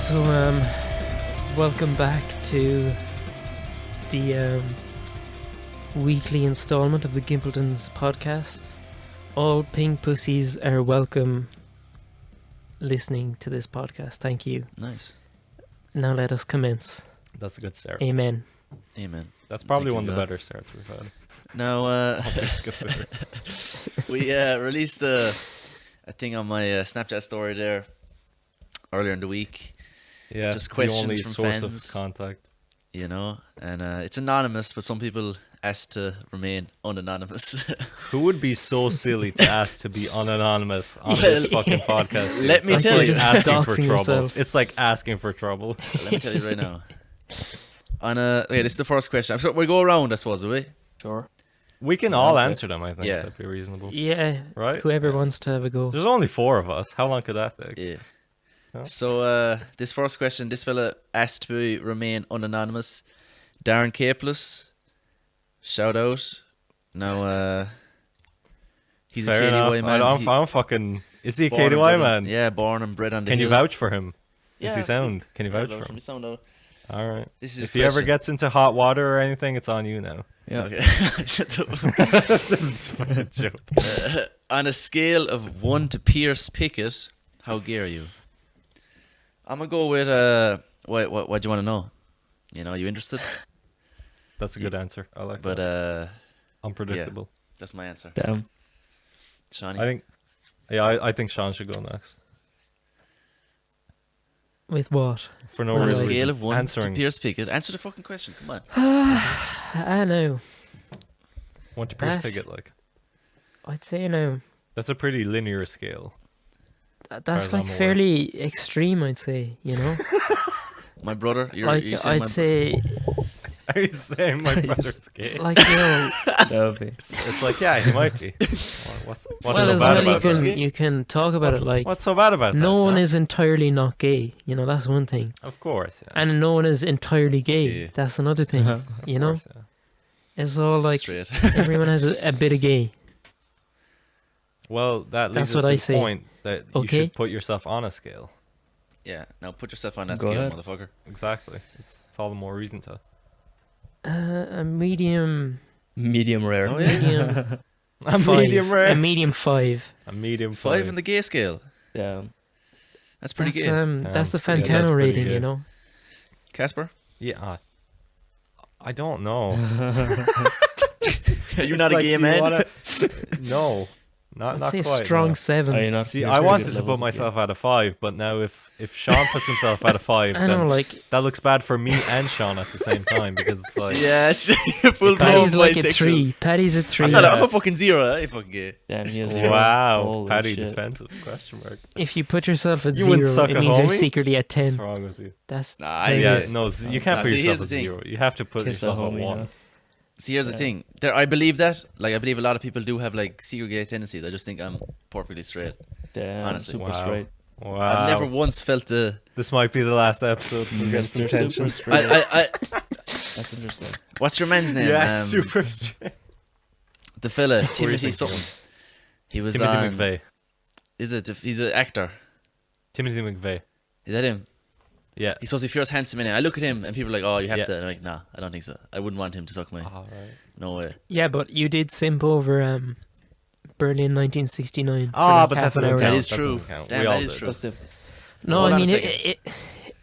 So, welcome back to the weekly installment of the Gimpletons podcast. All pink pussies are welcome listening to this podcast. Thank you. Nice. Now let us commence. That's a good start. Amen. Amen. That's probably Thank one of you, the God. better starts we've had. Now, Let's get started. we released a thing on my Snapchat story there earlier in the week. Yeah, Just questions the only from source fans. of contact. You know, and it's anonymous, but some people asked to remain unanonymous. Who would be so silly to ask to be unanonymous on this fucking podcast? Let me That's tell like you. just asking for doxing trouble. yourself. It's like asking for trouble. Let me tell you right now. Okay, this is the first question. I'm sure we'll go around, I suppose, will we? Sure. We can all Okay. answer them, I think. Yeah. That'd be reasonable. Yeah, Right? whoever wants to have a go. There's only 4 of us. How long could that take? Yeah. Huh? So, this first question, this fella asked to remain unanonymous. Darren Capeless, shout out. Now, he's Fair a enough. KDY man. I don't fucking... Is he a Born and KDY bred on- man? Yeah, born and bred on the Can you hill. vouch for him? Is he Yeah. sound? Can you Yeah, vouch for him? me sound out. All right. This is If he ever question. gets into hot water or anything, it's on you now. Yeah. Okay. Shut up. It's a joke. On a scale of 1 to Pierce Pickett, how gay are you? I'm gonna go with what do you want to know? You know, you interested? That's a good answer. I like But that. Unpredictable. that's my answer. Damn. Shawnee. I think, I think Sean should go next. With what? For no On a on a reason. scale of 1 Answering to Pierce Pickett, answer the fucking question. Come on. I know. one to Pierce That- Piggott, like. I'd say no. That's a pretty linear scale. That's as like I'm aware. fairly extreme, I'd say, you know? My brother. You're Like, saying I'd my say, Are you saying my brother's gay? like, you know, That would be. It's like, yeah, he might be. What's well, so as bad well about that? you can talk about it like, What's so bad about that? no one Sean? is entirely not gay, you know, that's one thing. Of course, yeah. And no one is entirely gay, Yeah. that's another thing, Uh-huh. Of you know? course, yeah. It's all like, straight. everyone has a bit of gay. Well, that leads That's us what to I the say. point that you Okay. should put yourself on a scale. Yeah. Now put yourself on that Go scale, ahead. motherfucker. Exactly. It's all the more reason to. A medium, Medium rare. Oh, yeah. medium, A five, medium rare. a medium 5. A medium 5 in the gay scale. Yeah. That's pretty That's, gay. that's the pretty- Fantano that's pretty rating, you good. know? Casper. Yeah. I don't know. You're It's not a like, gay do you man. wanna- No. Not I'd not say quite. strong no. 7. Are you not? See, you're I saying wanted good to levels put of myself at a 5, but now if Sean puts himself at a 5, I know, then like, that looks bad for me and Sean at the same time because it's like Yeah, it's full blown Paddy's like a bisexual. 3. Paddy's a 3. I'm, not a, Yeah. I'm a fucking 0. I ain't fucking gay. Damn, he has zero. wow, Holy Paddy shit. defensive question mark. If you put yourself at You 0, wouldn't suck it a means you're homie? secretly at What's 10. wrong with you? That's Nah, I that Yeah, is- no, you can't Nah, put see, yourself here's at the thing. 0. You have to put Kiss a yourself at homie, 1. yeah. See, here's the Yeah. thing. I believe that. Like, I believe a lot of people do have like secret gay tendencies. I just think I'm perfectly straight. Damn, Honestly. super Wow. straight. Wow. I've never once felt the. This might be the last episode. We'll get some Mr. tension. Super straight. I, That's interesting. what's your man's name? Yeah, super straight. The fella, you Timothy thinking something. He was Timothy on. McVeigh. Is it? He's an actor. Timothy McVeigh. Is that him? Yeah. He's supposed to be fierce handsome in it. I look at him and people are like, "Oh, you have Yeah. to." And I'm like, "Nah, I don't think so. I wouldn't want him to suck me. All right. No way." Yeah, but you did simp over Berlin 1969. for Ah, like but half that an hour. doesn't count. That is That true. doesn't count. Damn, We that all is did. true. What's the? No, Hold I on a mean, second.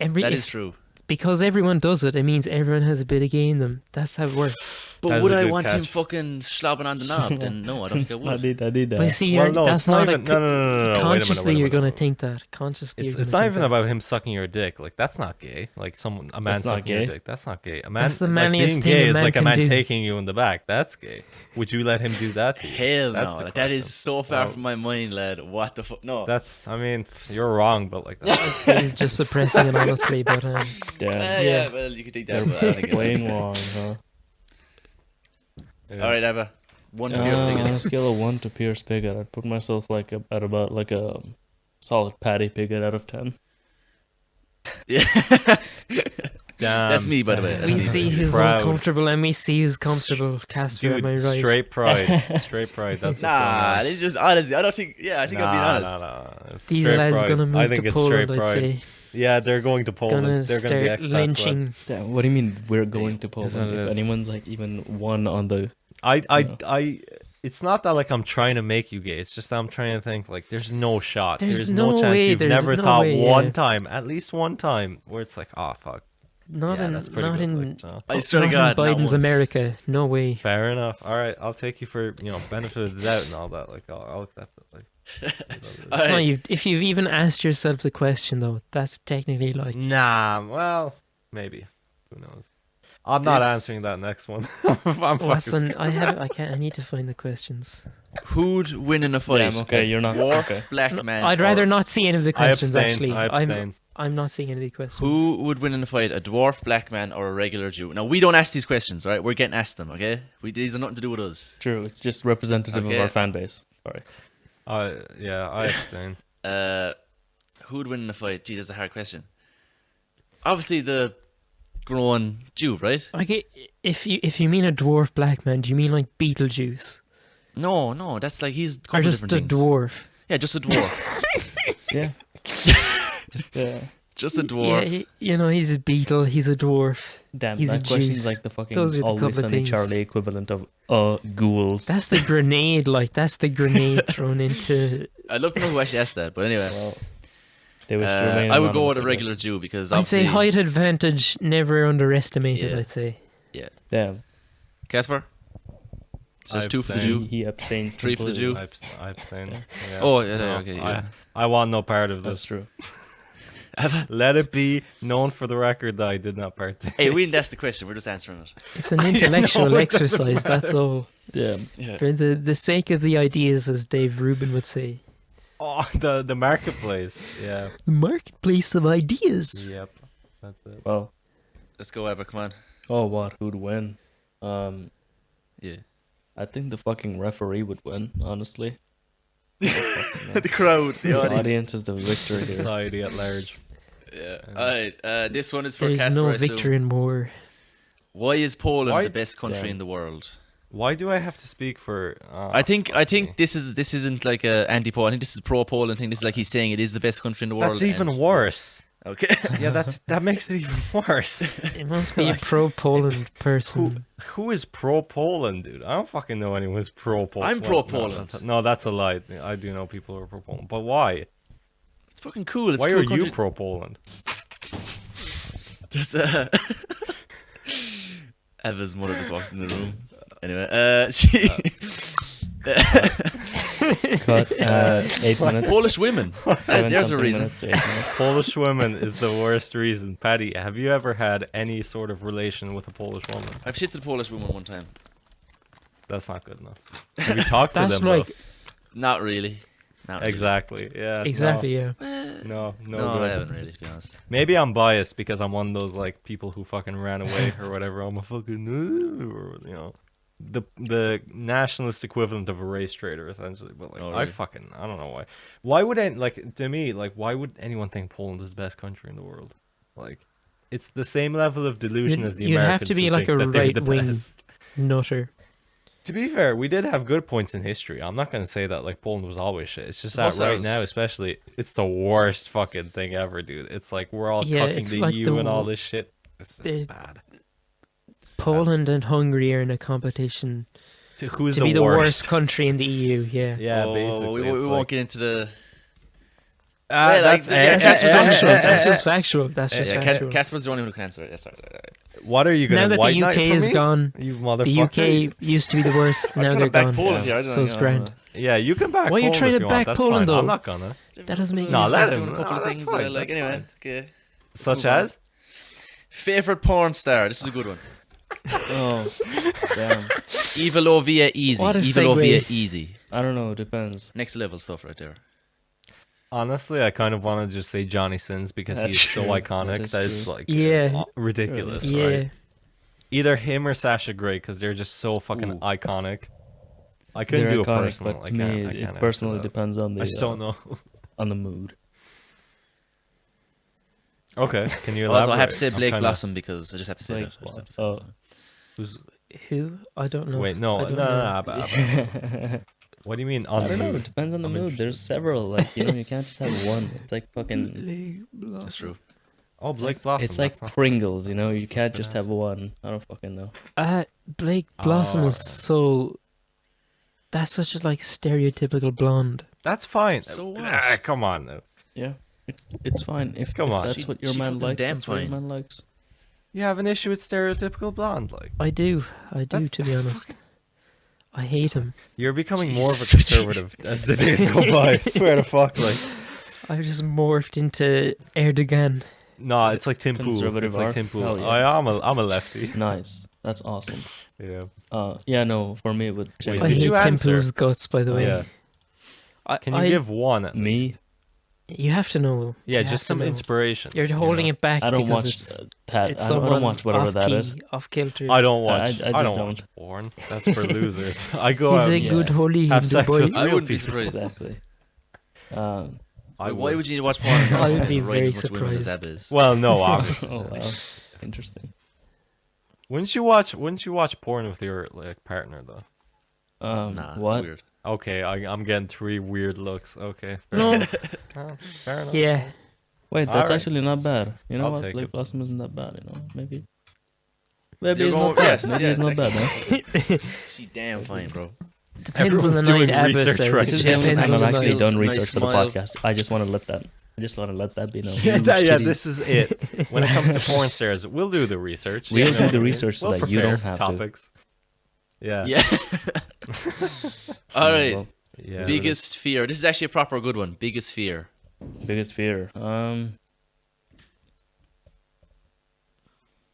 every, That is true. because everyone does it, it means everyone has a bit of gay in them. That's how it works. But That is would a I good want him catch. fucking slobbing on the knob? Then no, I don't think I I would. did that. But see, Well, you're, no, that's it's not not even. No, no, no, no, no. consciously wait a you're minute. going to think that. Consciously It's you're it's gonna not think even that. about him sucking your dick. Like that's not gay. Like a man That's not sucking your gay? dick. That's not gay. A man. That's the like, manliest being thing gay a is man like a can man do. taking you in the back. That's gay. Would you let him do that to you? Hell That's no. the That question. is so far Wow. from my mind, lad. What the fuck? No. That's. I mean, you're wrong, but like. I'd That's, say he's just suppressing it honestly, but Damn. yeah, yeah. well, you could think that, but I don't think it. Plain wrong, huh? yeah. All right, Eva. 1 to Pierce On a Pickett. scale of 1 to Pierce Pickett, I'd put myself like at about like a solid Paddy Pickett out of 10. Yeah. Damn. That's me, by the way. That's we me. see who's Proud. uncomfortable and we see who's comfortable. Casper, Dude, am I right? straight pride. Straight pride. That's what's Nah, going on. it's just honestly. I don't think. Yeah, I think I'm being honest. No. It's These straight lads pride. gonna I move think to it's Poland, straight I'd pride. say. Yeah, they're going to Poland. Gonna They're going to be start expats. lynching. Damn, what do you mean we're going to Is what Poland? it If is. anyone's like even one on the I it's not that like I'm trying to make you gay. It's just that I'm trying to think like there's no shot. There's There's no no chance way, you've there's never no thought way, one yeah. time, at least one time, where it's like, oh fuck. Not Yeah, in, that's pretty not good, in, like, so. I swear to not God, in not Biden's once. America. No way. Fair enough. All right, I'll take you for benefit of the doubt and all that. Like I'll accept it. Like, All No, right. if you've even asked yourself the question though, that's technically like nah. Well, maybe. Who knows? I'm not This- answering that next one. I'm fucking what's an, scared. I need to find the questions. Who'd win in a fight? Damn, okay, A you're not- dwarf, okay. black No, man. I'd rather or- not see any of the I questions. abstain. Actually, I abstain. I'm not seeing any of the questions. Who would win in a fight? A dwarf, black man, or a regular Jew? Now we don't ask these questions, all right? We're getting asked them, okay? These are nothing to do with us. True, it's just representative Okay. of our fan base. Sorry. Yeah, I abstain. Who would win in a fight? Gee, that's a hard question. Obviously, the grown Jew, right? Like, if you mean a dwarf black man, do you mean like Beetlejuice, No, that's like he's a or couple just a different things. dwarf? Yeah, just a dwarf. Yeah. Just Just a dwarf. Yeah, he's a beetle. He's a dwarf. damn, He's a that question's juice. like the fucking Those are the Always couple of Sunny things. Charlie equivalent of ghouls. That's the grenade. Like that's the grenade thrown into. I'd love to know who actually asked that, but anyway. Well, they wish to remain I would go anonymous, with a I regular guess. Jew because I'd say obviously... height advantage never underestimated. Yeah. I'd say. Damn, Casper? It's just I 2 for the abstain. Jew. he abstains. 3 for the completely. Jew. I abstain. Yeah. Oh, yeah, No, okay, yeah. I want no part of That's this. true. Let it be known for the record that I did not partake. Hey, we didn't ask the question. We're just answering it. It's an intellectual it doesn't exercise. That's all. Damn. Yeah. For the sake of the ideas, as Dave Rubin would say. Oh, the marketplace. Yeah. The marketplace of ideas. Yep. That's it. Well, Let's go, Abba. Come on. oh what? Who'd win? Yeah. I think the fucking referee would win. Honestly, The crowd, the the audience. audience is the victor here. Society at large. Yeah. All right. This one is for There's Casper. no I assume. victory in war. Why is Poland Why- the best country Damn. in the world? Why do I have to speak for? I think this isn't like a anti-Poland. I think this is pro-Poland thing. This is like he's saying it is the best country in the world. That's even and- worse. Okay. Yeah, that makes it even worse. It must be a pro-Poland person. Who is pro Poland, dude? I don't fucking know anyone who's pro Poland. I'm pro-Poland. No, that's a lie. I do know people who are pro Poland, but why? It's fucking cool. It's Why a cool are you country. pro Poland? There's a Eva's mother just walked in the room. Anyway, she Cut 8 minutes. Polish women. Seven There's a something reason. minutes to 8 minutes. Polish women is the worst reason. Paddy, have you ever had any sort of relation with a Polish woman? I've shitted a Polish woman one time. That's not good enough. Have you talked to That's them? like Not really. Not really. Exactly. Yeah. exactly yeah. No, No, good. I haven't really, to be honest. Maybe I'm biased because I'm one of those like people who fucking ran away or whatever. I'm a fucking, or, you know, the nationalist equivalent of a race traitor essentially. But like, Oh, really? I don't know why. Why would to me, like, why would anyone think Poland is the best country in the world? Like, it's the same level of delusion You'd- as the you'd have Americans. to be who like think a that they're the right-wing best. nutter. To be fair, we did have good points in history. I'm not going to say that like Poland was always shit. It's just that Plus, right now, especially, it's the worst fucking thing ever, dude. It's like we're all Yeah, cucking it's the like EU the and all w- this shit. It's just the- bad. Poland and Hungary are in a competition Who's to the be the worst? worst country in the EU. Yeah. Yeah, Whoa, basically. we it's won't like, get into the. Ah, like, that's yeah, That's just eh, eh, factual. eh, That's eh, just factual. That's just Yeah, factual. Casper's the only one who can answer it. Yeah, sorry. what are you going Now to that white the knight UK for is me? gone, You the motherfucker. UK used to be the worst. I'm Now trying they're to back gone. Poland here. I don't So know. it's grand. Yeah, you can back Why are you Poland trying if to you back want. That's Poland, fine. though? I'm not gonna. That doesn't make No, any let sense. him. Doing a couple No, of that's things. fine, Like that's anyway. fine. Okay. Such Move on. as? Favorite porn star. This is a good one. Oh, damn. Evil O via easy. What a Evil O segue. via easy. I don't know. Depends. Next level stuff right there. Honestly, I kind of want to just say Johnny Sins because That's he's so true. iconic That that is it's true. like Yeah. ridiculous, Yeah. right? Either him or Sasha Grey because they're just so fucking Ooh. iconic. I couldn't They're do iconic, a personal. but I to can't. me, I it can't personally answer that. depends on the I just don't know. on the mood. Okay, can you elaborate? Also, I have to say I'm Blake kinda- Blossom because I just have to say Like, that. I just have to say oh, Who's Who? I don't know. wait? No, I no, don't no, know. no, Abba. What do you mean on I the don't know. mood? It depends on the I'm mood. interested. There's several. Like, you know, you can't just have one. It's like fucking. That's true. Oh, Blake Blossom. It's like that's not- Pringles. You know, you a can't good just answer. have one. I don't fucking know. Blake Blossom Oh, is so. That's such a like stereotypical blonde. That's fine. So what? Come on now. Yeah, it's fine. If Come on. that's what your She man fucking likes, damn that's what your fine. man likes. You have an issue with stereotypical blonde, like I do, That's- to be that's honest. I hate him. you're becoming more of a Jesus. conservative as the days go by. I swear to fuck, like. I just morphed into Erdogan. No, it's like Tim Pool. Conservative It's like art? Tim Pool. Hell yeah. I'm a lefty. Nice. That's awesome. Yeah. Yeah, no, for me it would Wait, change. I did hate you Tim answer? Pool's guts, by the way. Yeah. Can you I- give one at Me? least? You have to know. Yeah, You have just to some know. inspiration. You're holding it back I don't because watch it's, that. it's I don't someone watch whatever off that key, is. off kilter. I don't watch. I I, just don't don't. watch porn. That's for losers. I go He's out a and yeah. good holy have Hindu sex boy. with I real wouldn't be people. surprised. Exactly. I Why would. would you need to watch porn? if I you're would be fucking very right as much women as surprised. Ab is? Well, no, obviously. Oh wow, interesting. Wouldn't you watch porn with your like partner though? Nah, what? it's weird. Okay, I'm getting 3 weird looks. Okay. Fair No. enough. Fair enough. Yeah. Wait, that's Alright. actually not bad. You know I'll what? take Blake it. Blossom isn't that bad. You know, maybe You're it's going- not bad. yes, Maybe yeah, it's not bad, man. She damn fine, bro. Depends on Everyone's the doing night. Abba research says. right This is now. the only Depends time on I've the actually night. done Nice research for the smile. podcast. I just want to let that be known. Yeah, this is it. When it comes to porn stars, we'll do the research. We'll you do know. the research so We'll that you don't prepare have topics. Yeah. Yeah. All right. Well, Yeah. Biggest fear. This is actually a proper good one. Biggest fear. biggest fear.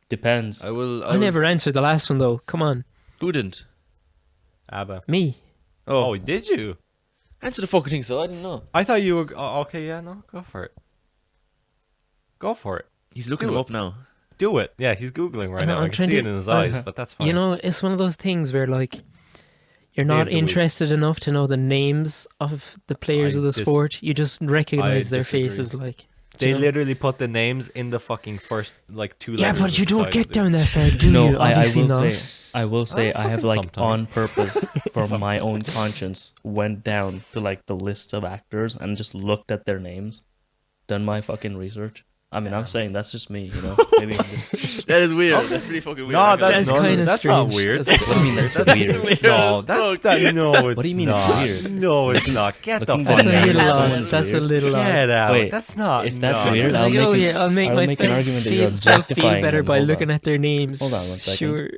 Depends. I I never answered the last one though. Come on, Who didn't? ABBA. me. Oh, did you? Answer the fucking thing. So I didn't know. I thought you were. Oh, okay, yeah, no, go for it. Go for it. He's looking Do him it. up now. Do it. Yeah, he's googling right I know, now. I'm I can trying see to- it in his eyes, but that's fine. You know, it's one of those things where like you're not Dave the Week. interested enough to know the names of the players I of the dis- sport. You just recognize their disagree. faces, like. they you know? literally put the names in the fucking first like 2 Yeah, letters. but you of the don't title, get dude. down that far, do No, you? I Obviously will not. say, I have fucking like sometimes. on purpose for my Sometimes. own conscience went down to like the lists of actors and just looked at their names, done my fucking research. I mean, I'm saying that's just me, you know. Maybe I'm just, That is weird. That's pretty fucking weird. No, I gotta- That's no, kinda that's not strange. weird. That's- what do you mean that's weird? weird No, as that's fuck. that. No, it's What do you mean it's not. weird? No, it's not. Get the Looking fuck at That's a the out. names little of odd. someone's That's a weird. little odd. Get out. Wait, That's not. if that's no. weird, I'll Like, make oh it- yeah, I'll make I'll my make an friends argument that you're self feel objectifying better them. by Hold looking on. at their names. Hold on one second. Sure.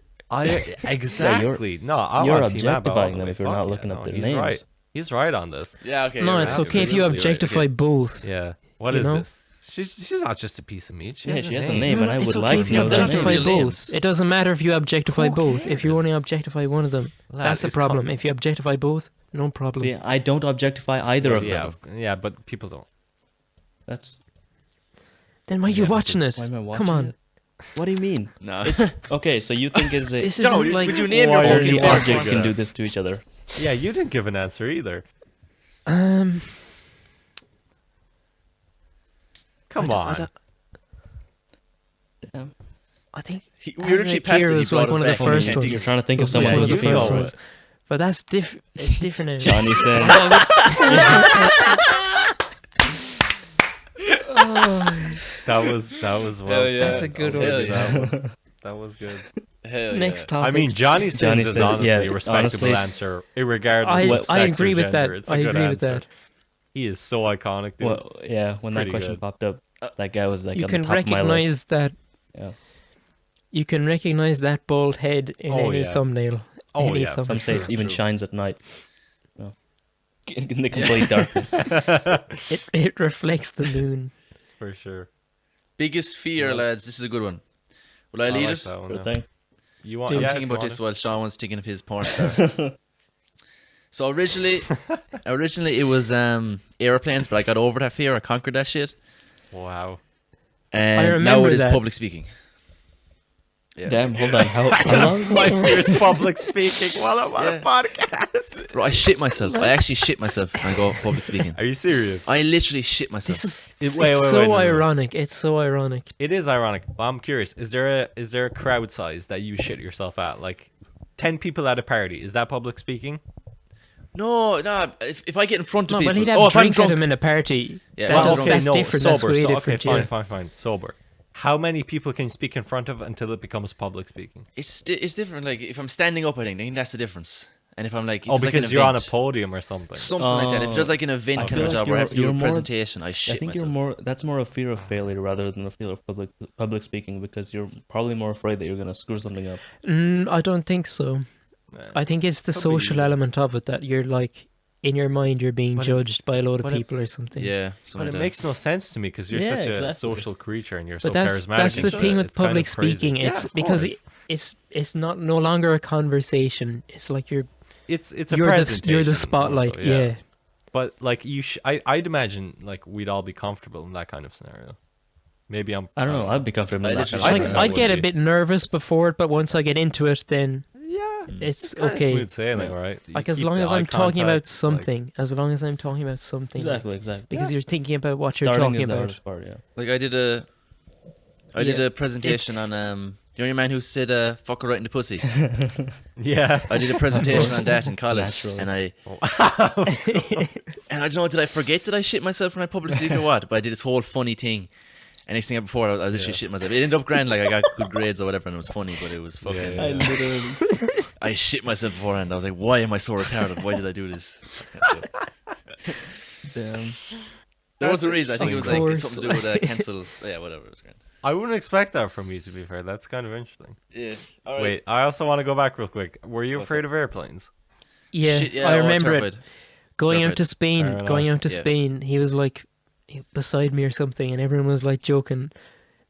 Exactly. No, I You're want Team ABBA all objectifying the them way. if you're Fuck not yeah, looking no, at their he's names. Right. He's right on this. Yeah, okay. No, you're it's right. okay if you Absolutely right. objectify Okay. both. Yeah. What You is know? this? She's not just a piece of meat. She Yeah, has she a has a name. name, and I it's would okay like if to you know their objectify name. Real both. names. It doesn't matter if you objectify Who both. If you cares? only objectify one of them, Lad, that's a it's problem. If you objectify both, no problem. See, I don't objectify either of Yeah, them. yeah, but people don't. That's Then why are you Yeah, watching it? why am I watching Come on. it? What do you mean? No. Okay, so you think it's a This Joe, isn't like would you name your why fucking only favorite objects porn can star? do this to each other? Yeah, you didn't give an answer either. um. Come on. Damn. I think We were literally past it. Akira He was brought like us one of the back. first He ones. You're trying to think of Was someone one of the you first know ones. it. But that's it's different now. Johnny said, That was well. Hell yeah. That's a good Hell one. yeah. That was good. Hell Next yeah. topic. I mean, Johnny Sins Johnny is Sins, honestly yeah, a respectable honestly, answer, irregardless I of sex agree or with gender. that. It's a I good agree with answer. that. He is so iconic, dude. well, yeah, when that pretty question good. popped up, that guy was like You on can the top of my list. recognize that. Yeah. You can recognize that bald head in Oh, any yeah. thumbnail. Oh, Any yeah, thumbnail. Some say it True, even true. shines at night. No. In the complete darkness. It reflects the moon. For sure. Biggest fear, Yeah. lads. This is a good one. Will I lead like it? that one, Good yeah. thing. You want? Dude, I'm yeah, thinking if you about this want while Sean was thinking of his porn star. So originally it was airplanes, but I got over that fear. I conquered that shit, it. Wow. and now remember it is that. public speaking. Yeah. Damn, hold on. How long? My fear is public speaking while I'm on Yeah. a podcast. Bro, I shit myself. I actually shit myself when I go public speaking. Are you serious? I literally shit myself. This is Wait, it's wait, so wait, no. ironic. It's so ironic. It is ironic, but I'm curious. Is there a crowd size that you shit yourself at? Like 10 people at a party. Is that public speaking? No. If I get in front of No, people, but he'd have if I'm drink at drunk, him in a party. Yeah, That well, does- okay, that's different. That's way different. Okay, yeah. fine. Sober. How many people can you speak in front of until it becomes public speaking? it's different. Like if I'm standing up, I think that's the difference. And if I'm like, if Oh, it's like because an you're on a event, podium or something. something like that. If there's like an event I kind of feel job like where I have to do you're a more- presentation, I I shit think myself. that's more a fear of failure rather than a fear of public speaking, because you're probably more afraid that you're gonna screw something up. I don't think so. Yeah. I think it's the Could social be. element of it that you're like, in your mind, you're being But it- judged by a lot of but it- people or something. Yeah, But something it like makes no sense to me because you're Yeah, such a exactly. social creature and you're so But that's charismatic. that's and the shit. thing with It's kind public of crazy. speaking. Yeah, It's of because course. it's not no longer a conversation. It's like it's a you're presentation. you're the spotlight. also, yeah. But like I'd imagine like we'd all be comfortable in that kind of scenario. Maybe I'm. I don't know. I'd be comfortable in I that. literally- kind think of so. thing. I'd get a would be. bit nervous before it, but once I get into it, then Yeah, it's kind of okay. smooth sailing, right? You Like as keep long the as eye I'm talking about contact, something, as long as I'm talking about something, Exactly. because you're thinking about what you're Starting talking is the about. hardest part. Yeah. Like I did a Yeah. presentation on you know your man who said fuck her right in the pussy. Yeah. I did a presentation on that in college, Naturally. and I don't know, did I forget? Did I shit myself when I public speak or what? But I did this whole funny thing, and next thing before I was literally shitting myself. It ended up grand, like I got good grades or whatever, and it was funny, but it was fucking. Yeah. I literally. I shit myself beforehand. I was like, why am I so retarded? Why did I do this? Damn. There was a reason. I think it was like course. something to do with cancel. Yeah, whatever. It was grand. I wouldn't expect that from you, to be fair. That's kind of interesting. Yeah. All right. Wait, I also want to go back real quick. Were you What's afraid of airplanes? Yeah, Shit, yeah, I oh, remember it. terrified. Going Terrified. out to Spain, Fair going enough. out to Yeah. Spain, he was like beside me or something, and everyone was like joking,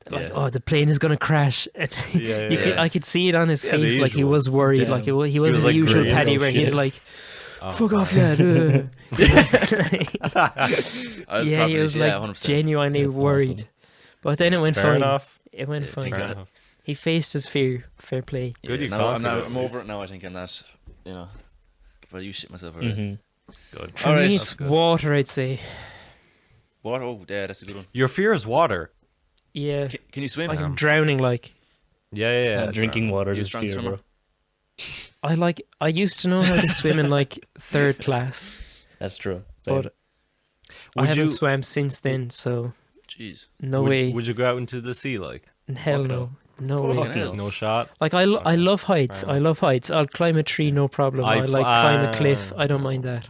like, Yeah. "Oh, the plane is gonna crash." And Yeah, you could, I could see it on his Yeah, the face, like he usual. was worried, Damn. like he was, wasn't the like, usual gritty. Paddy Oh, where he's shit. like, Oh, "Fuck off, man. lad." I was Yeah, probably, he was like 100%. genuinely That's worried, awesome. but then it went Fair fine. enough. It went Yeah, fine. thank Fair God. enough. He faced his fear. Fair play. Good, you now, conquered it, I'm at over least. it now. I think I'm not. You know. But you shit myself already. Mm-hmm. Good. For Alright, me, that's it's good. water. I'd say. What? Oh, yeah, that's a good one. Your fear is water. Yeah, Can you swim? like I'm Damn. drowning. Like Yeah. Drinking water You a is strong fear, swimmer? bro. I used to know how to swim in like third class, That's true. Same. but I Would haven't you- swam since then. So Jeez. no would, way. Would you go out into the sea like? Hell fuck no. No Fuck way. no. Hell. No shot. Like I Okay. love heights. Fair I love heights. I'll climb a tree, no problem. I I've- like climb a cliff. I don't mind that.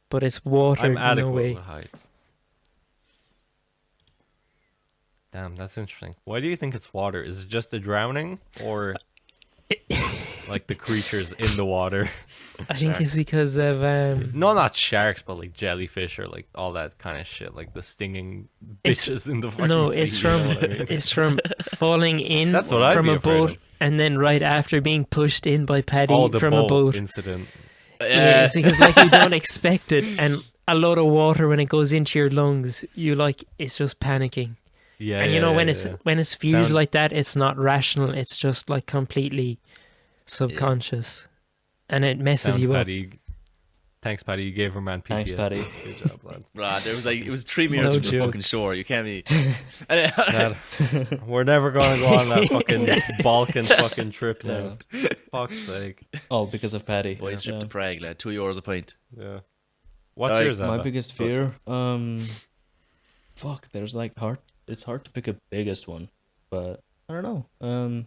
But it's water. I'm No adequate way. with heights. Damn, that's interesting. Why do you think it's water? Is it just the drowning or like the creatures in the water? I think it's because of No, not sharks, but like jellyfish or like all that kind of shit, like the stinging It's- bitches in the fucking no. sea. It's you know from what I mean? it's from falling in That's what I'd from be a afraid boat, of. and then right after being pushed in by Paddy Oh, the from a boat. incident. Yeah, it's because like you don't expect it, and a lot of water when it goes into your lungs, you like it's just panicking. Yeah, And you yeah, know yeah, when it's fused Sound- like that, it's not rational. It's just like completely subconscious, and it messes Sound, you up. Paddy. Thanks, Paddy. You gave her man PTSD. Thanks, Paddy. Good job, lad. Right, it was 3 meters No from the joke. fucking shore. You can't be. Lad, we're never gonna go on that fucking Balkan fucking trip now. Fuck's sake. Oh, because of Paddy. Boys trip Yeah. to Prague, lad. €2 a pint. Yeah. What's Alright, yours, My Abba? biggest Go fear, fuck. There's like hard. It's hard to pick a biggest one, but I don't know.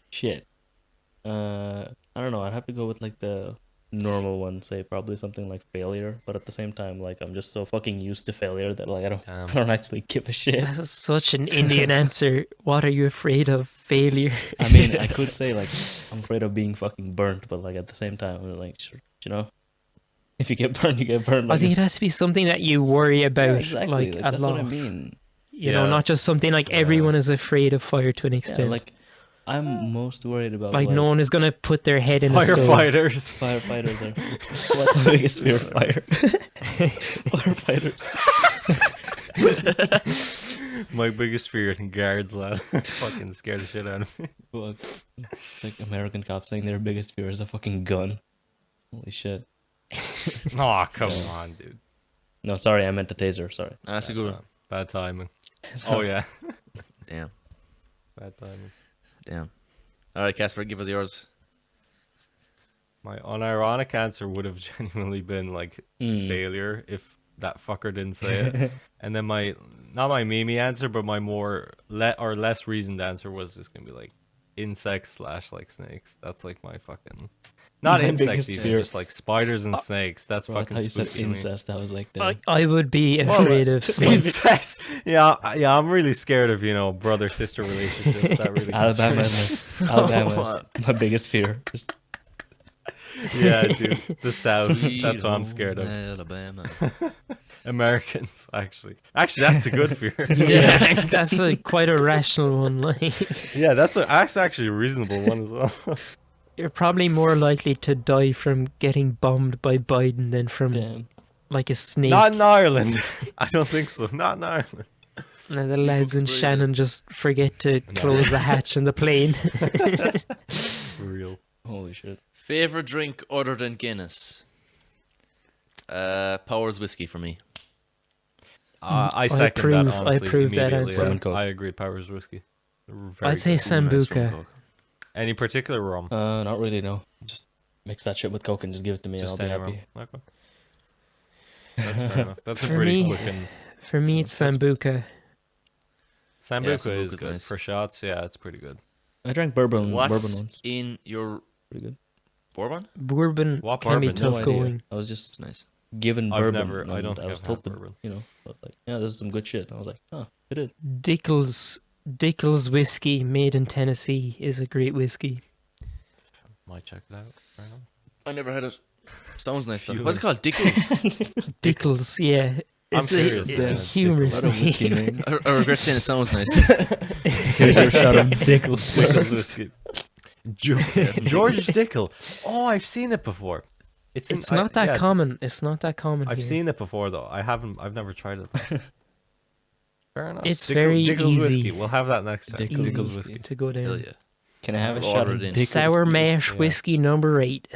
Shit. I don't know. I'd have to go with like the normal one. Say probably something like failure, but at the same time, like I'm just so fucking used to failure that like I don't, Damn. I don't actually give a shit. That's such an Indian answer. What are you afraid of? Failure. I mean, I could say like I'm afraid of being fucking burnt, but like at the same time, I'm like, sure, you know, if you get burned, you get burned. I Like, think it has to be something that you worry yeah, about, exactly. like a that's lot. what I mean. You know, Yeah. not just something like Yeah. everyone is afraid of fire to an Yeah, extent. like I'm most worried about like no one is gonna put their head in a stove. Firefighters. firefighters are. What's my biggest fear? Fire. Firefighters. My biggest fear in guards, lad. Fucking scared the shit out of me. Fuck. It's like American cops saying their biggest fear is a fucking gun. Holy shit. Oh, come on, dude. No, sorry, I meant the taser. Sorry. That's a good one. Bad timing. Oh, yeah. Damn. Bad timing. Damn. All right, Casper, give us yours. My unironic answer would have genuinely been like failure if that fucker didn't say it. And then not my Mimi answer, but my more less reasoned answer was just gonna be like insects / like snakes. That's like my fucking not My insects biggest even, fear. just like spiders and snakes. That's Bro, I fucking thought you said spooky to me. incest. I was like, damn. I would be afraid of snakes. Incest. Yeah, I'm really scared of brother sister relationships. That really Alabama, concerns me. Alabama's my biggest fear. Just Yeah, dude, the South. Sweet That's what I'm scared of. home Alabama. Americans, actually, that's a good fear. Yeah, that's quite a rational one. Like, Yeah, that's actually a reasonable one as well. you're probably more likely to die from getting bombed by Biden than from damn. like a snake. Not in Ireland. I don't think so. Not in Ireland. And the lads in fucking crazy. Shannon just forget to close the hatch in the plane. For real. Holy shit. Favorite drink other than Guinness? Powers whiskey for me. I second approve- that, I honestly, approve that immediately. answer. Rum and Coke. I agree. Powers whiskey. Very I'd say good. Sambuca. Any particular rum? Not really, no. Just mix that shit with Coke and just give it to me Just and any I'll be rum. happy. Okay. That's fair enough. That's a For pretty me- quick and For me, it's That's- Sambuca. Sambuca is Sambuca's good nice. for shots. Yeah, it's pretty good. I drank bourbon What's once. in your Pretty good. bourbon? Bourbon What can be bourbon? tough No idea. going. I was It's just nice. given I've bourbon. never- I and don't think I was I've told had to, bourbon. but like, yeah, this is some good shit. And I was like, oh, it is. Dickles whiskey made in Tennessee is a great whiskey. Might check it out. Fair enough. I never had it. Sounds nice though. Fueling. What's it called? Dickles. Dickles, yeah. I'm It's curious, a yeah. humorous What a whiskey name. name. I regret saying it sounds nice. Here's your shot of Dickles. Dickles whiskey. George Dickel. Oh, I've seen it before. It's not that common. It's not that common. I've here. seen it before though. I've never tried it. Though. Fair enough. It's very Dickles easy. whiskey. We'll have that next time. Dickles Dickles whiskey. whiskey. to go down. Hell yeah. Can I have a I'll shot order of it in. Dickles? Sour please? mash Yeah. whiskey number 8.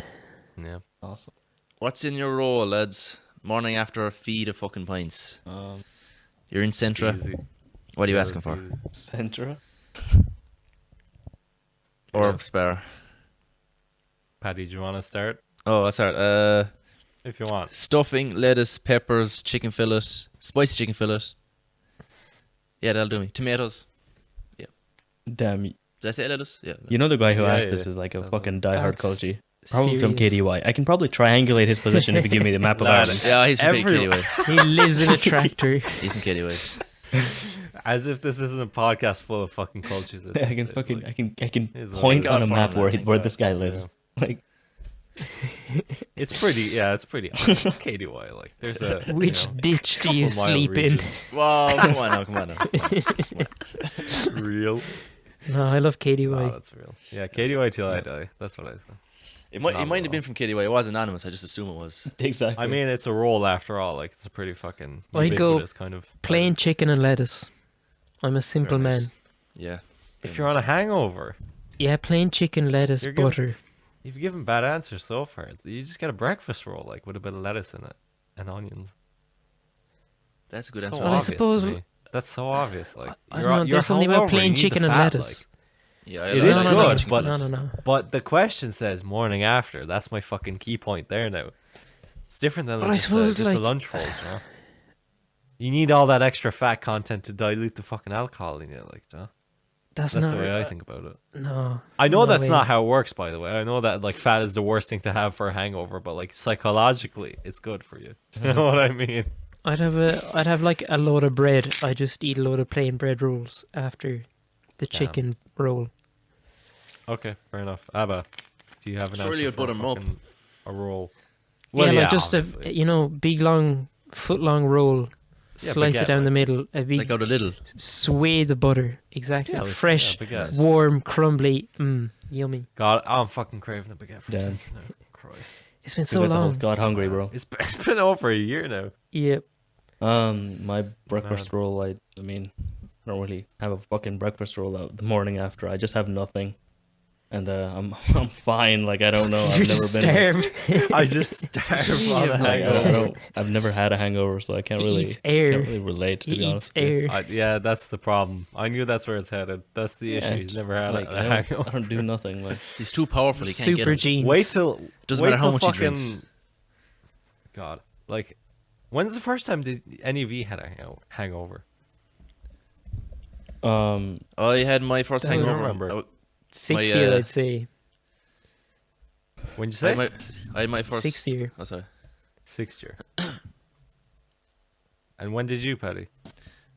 Yeah. Awesome. What's in your roll, lads? Morning after a feed of fucking pints. You're in It's Centra. easy. What are you Yeah, asking it's for? easy. Centra? Or Yeah. spare? Paddy, do you want to start? Oh, sorry. If you want. Stuffing, lettuce, peppers, chicken fillet, spicy chicken fillet. Yeah, that'll do me. Tomatoes. Damn. Did I say lettuce? Yeah. You know the guy who Yeah, asked yeah, this yeah. is like a That's- fucking diehard That's coachy. Probably from serious. KDY. I can probably triangulate his position if you give me the map of Nah, Ireland. Yeah, he's from Every- KDY. He lives in a tractor. He's from KDY. As if this isn't a podcast full of fucking cultures. at I this can stage, fucking, like, I can He's point like- on a Thank God map for where that, where thank this God. guy lives. Like, It's pretty. Yeah, it's pretty. Honest. It's KDY. Like, there's a Which ditch do you couple mile sleep in? region. Whoa, come on now, come on now. real. No, I love Oh, KDY. that's real. Yeah, KDY till I die. That's what I say. It might Not have at been from KDY. It was anonymous. I just assume it was. exactly. I mean, it's a roll after all. Like, it's a pretty fucking I'd go ubiquitous kind of Plain chicken and lettuce. I'm a simple Very nice. man. Yeah. If you're on a hangover, Yeah, plain chicken, lettuce, You're good. butter. you've given bad answers so far. You just get a breakfast roll, like with a bit of lettuce in it and onions. That's a good So answer. Well, I obvious to suppose- me. That's so obvious. Like, I don't know. There's something about hungover, you plain need chicken the and fat, lettuce. Yeah, It I is like no, no, good, chicken but- no, no, no. But the question says morning after. That's my fucking key point there now. It's different than But like I just, suppose, just a like- lunch roll, you know? You need all that extra fat content to dilute the fucking alcohol in you, like, you know? That's That's not. the way I think about it. No. I know no that's way. not how it works, by the way. I know that like fat is the worst thing to have for a hangover, but like psychologically, it's good for you. You know what I mean? I'd have like a load of bread. I just eat a load of plain bread rolls after the Damn. chicken roll. Okay, fair enough. Abba, do you have an Surely answer you'd for butter 'em up. fucking a roll? Yeah, like just obviously. a big long foot long roll. Yeah, Slice baguette, it down the like- middle. A big Like out a little. sway the butter. Exactly. Yeah, like- Fresh, yeah, baguette. warm, crumbly. Yummy. God, I'm fucking craving a baguette for a Damn. second now. Christ. It's been We so got the whole long. God hungry, bro. It's been over a year now. Yep. My breakfast roll. I mean, I don't really have a fucking breakfast roll out the morning after. I just have nothing. and I'm fine. Like I don't know. You're I've never just been. starved. I just starve on a Like, I don't hangover. know. I've never had a hangover, so I can't He really eats air. can't really relate. To He be eats honest, with you. air. Yeah, that's the problem. I knew that's where it's headed. That's the issue. Yeah, He's just, never had like, a I hangover. don't do nothing. Like He's too powerful. He can't get Super it. genes. Wait till Doesn't wait matter how till much he drinks. God, like, when's the first time did any of you had a hangover? I had my first Don't hangover. remember. 6th my, year, uh, I'd say. When'd you I say? had my first 6th year. Oh, sorry. 6th year. And when did you, Paddy?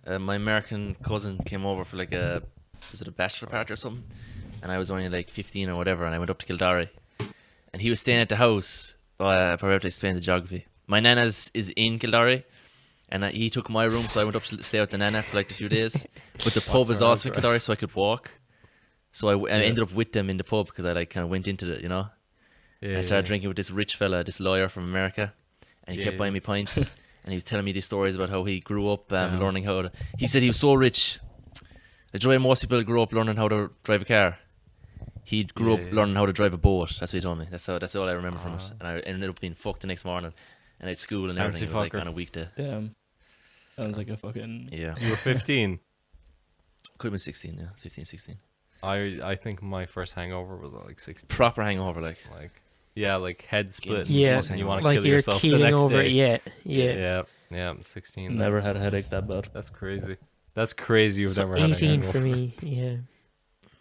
My American cousin came over for like was it a bachelor party or something? And I was only like 15 or whatever, and I went up to Kildare, and he was staying at the house. I probably have to explain the geography. My nana's is in Kildare, and he took my room, so I went up to stay with the nana for like a few days. But the pub is her also in address? Kildare, so I could walk. So I ended up with them in the pub because I like kind of went into it, you know. Yeah, I started drinking with this rich fella, this lawyer from America, and he kept Yeah. buying me pints. And he was telling me these stories about how he grew up Damn. learning how to. He said he was so rich. The way most people grew up learning how to drive a car. He grew up Yeah. learning how to drive a boat. That's what he told me. That's all I remember from it. Ah. And I ended up being fucked the next morning, and I had school and Fancy everything. It was like fucker. on a weekday. damn, sounds like a fucking. Yeah, You were 15. could have been 16. Yeah, 15, 16. I think my first hangover was at like 16. Proper hangover, like. Yeah, like head split. Yeah, First and you hangover. want to Like kill you're yourself the keeling next over. day. Yeah. Yeah, I'm 16. Never had a headache that bad. That's crazy. That's crazy. You've So never had a 18 hangover. for me. Yeah.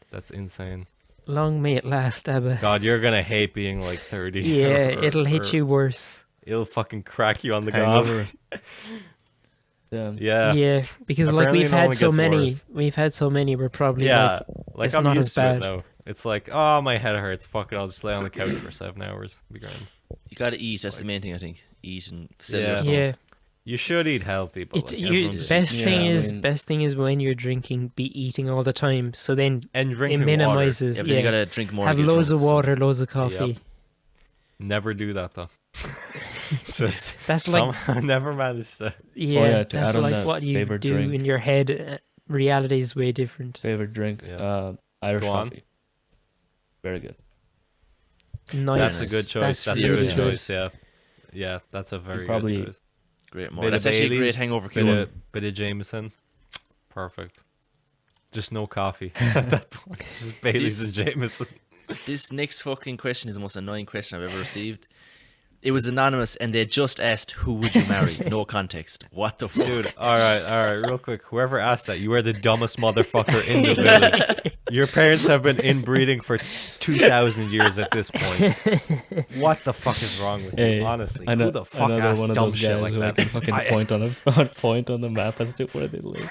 That's insane. Long may it last, Abba. God, you're gonna hate being like 30. Yeah, or- it'll or- hit you worse. It'll fucking crack you on the gob. Hangover. Damn. Yeah. Yeah, because like Apparently we've it had only so gets many. worse. We've had so many. We're probably Yeah. Like it's I'm not used as to it bad. now. It's like, oh, my head hurts. Fuck it. I'll just lay on the couch for 7 hours. Be grand. You gotta eat. That's the main thing, I think. Eat and fill Yeah. your like, stomach. yeah. You should eat healthy, but like everyone just best Yeah, thing I is mean- best thing is when you're drinking, be eating all the time. So then and it drinking water. minimizes. Yeah, but then you gotta drink more. have to get loads of drunk, so- water, loads of coffee. Never do that though. Just That's like somehow never managed to. yeah, yeah, to that's add on like that, what you favorite do drink. in your head. Reality is way different. Favorite drink? Yeah. Irish Go on. coffee. Very good. Nice. That's a good choice. That's a serious good choice. choice. Yeah, yeah, that's a very probably- good choice. Great Bit more. of That's actually a Baileys, great hangover Bit cure. of Jameson, perfect. Just no coffee at that point. Just Bailey's and Jameson. This next fucking question is the most annoying question I've ever received. It was anonymous, and they just asked, "Who would you marry?" No context. What the fuck? Dude, all right, real quick. Whoever asked that, you are the dumbest motherfucker in the village. Your parents have been inbreeding for 2,000 years at this point. What the fuck is wrong with Hey, you? Honestly, I know, who the fuck another asks one of dumb those shit guys like who that? can fucking point on the map as to where they live.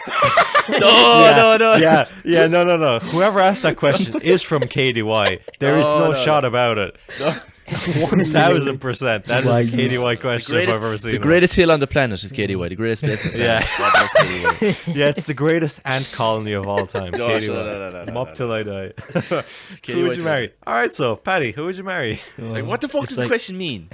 No. Yeah, no. Whoever asked that question is from KDY. There is no shot about it. 1,000%. That is Why a you- KDY question if I've ever seen The one. greatest hill on the planet is KDY. The greatest place on the Yeah. planet. God bless KDY. Yeah, it's the greatest ant colony of all time. No, KDY. no, I'm up till I die. KDY Who would you too. marry? All right, so Patty, who would you marry? Like, what the fuck It's does the like- question mean?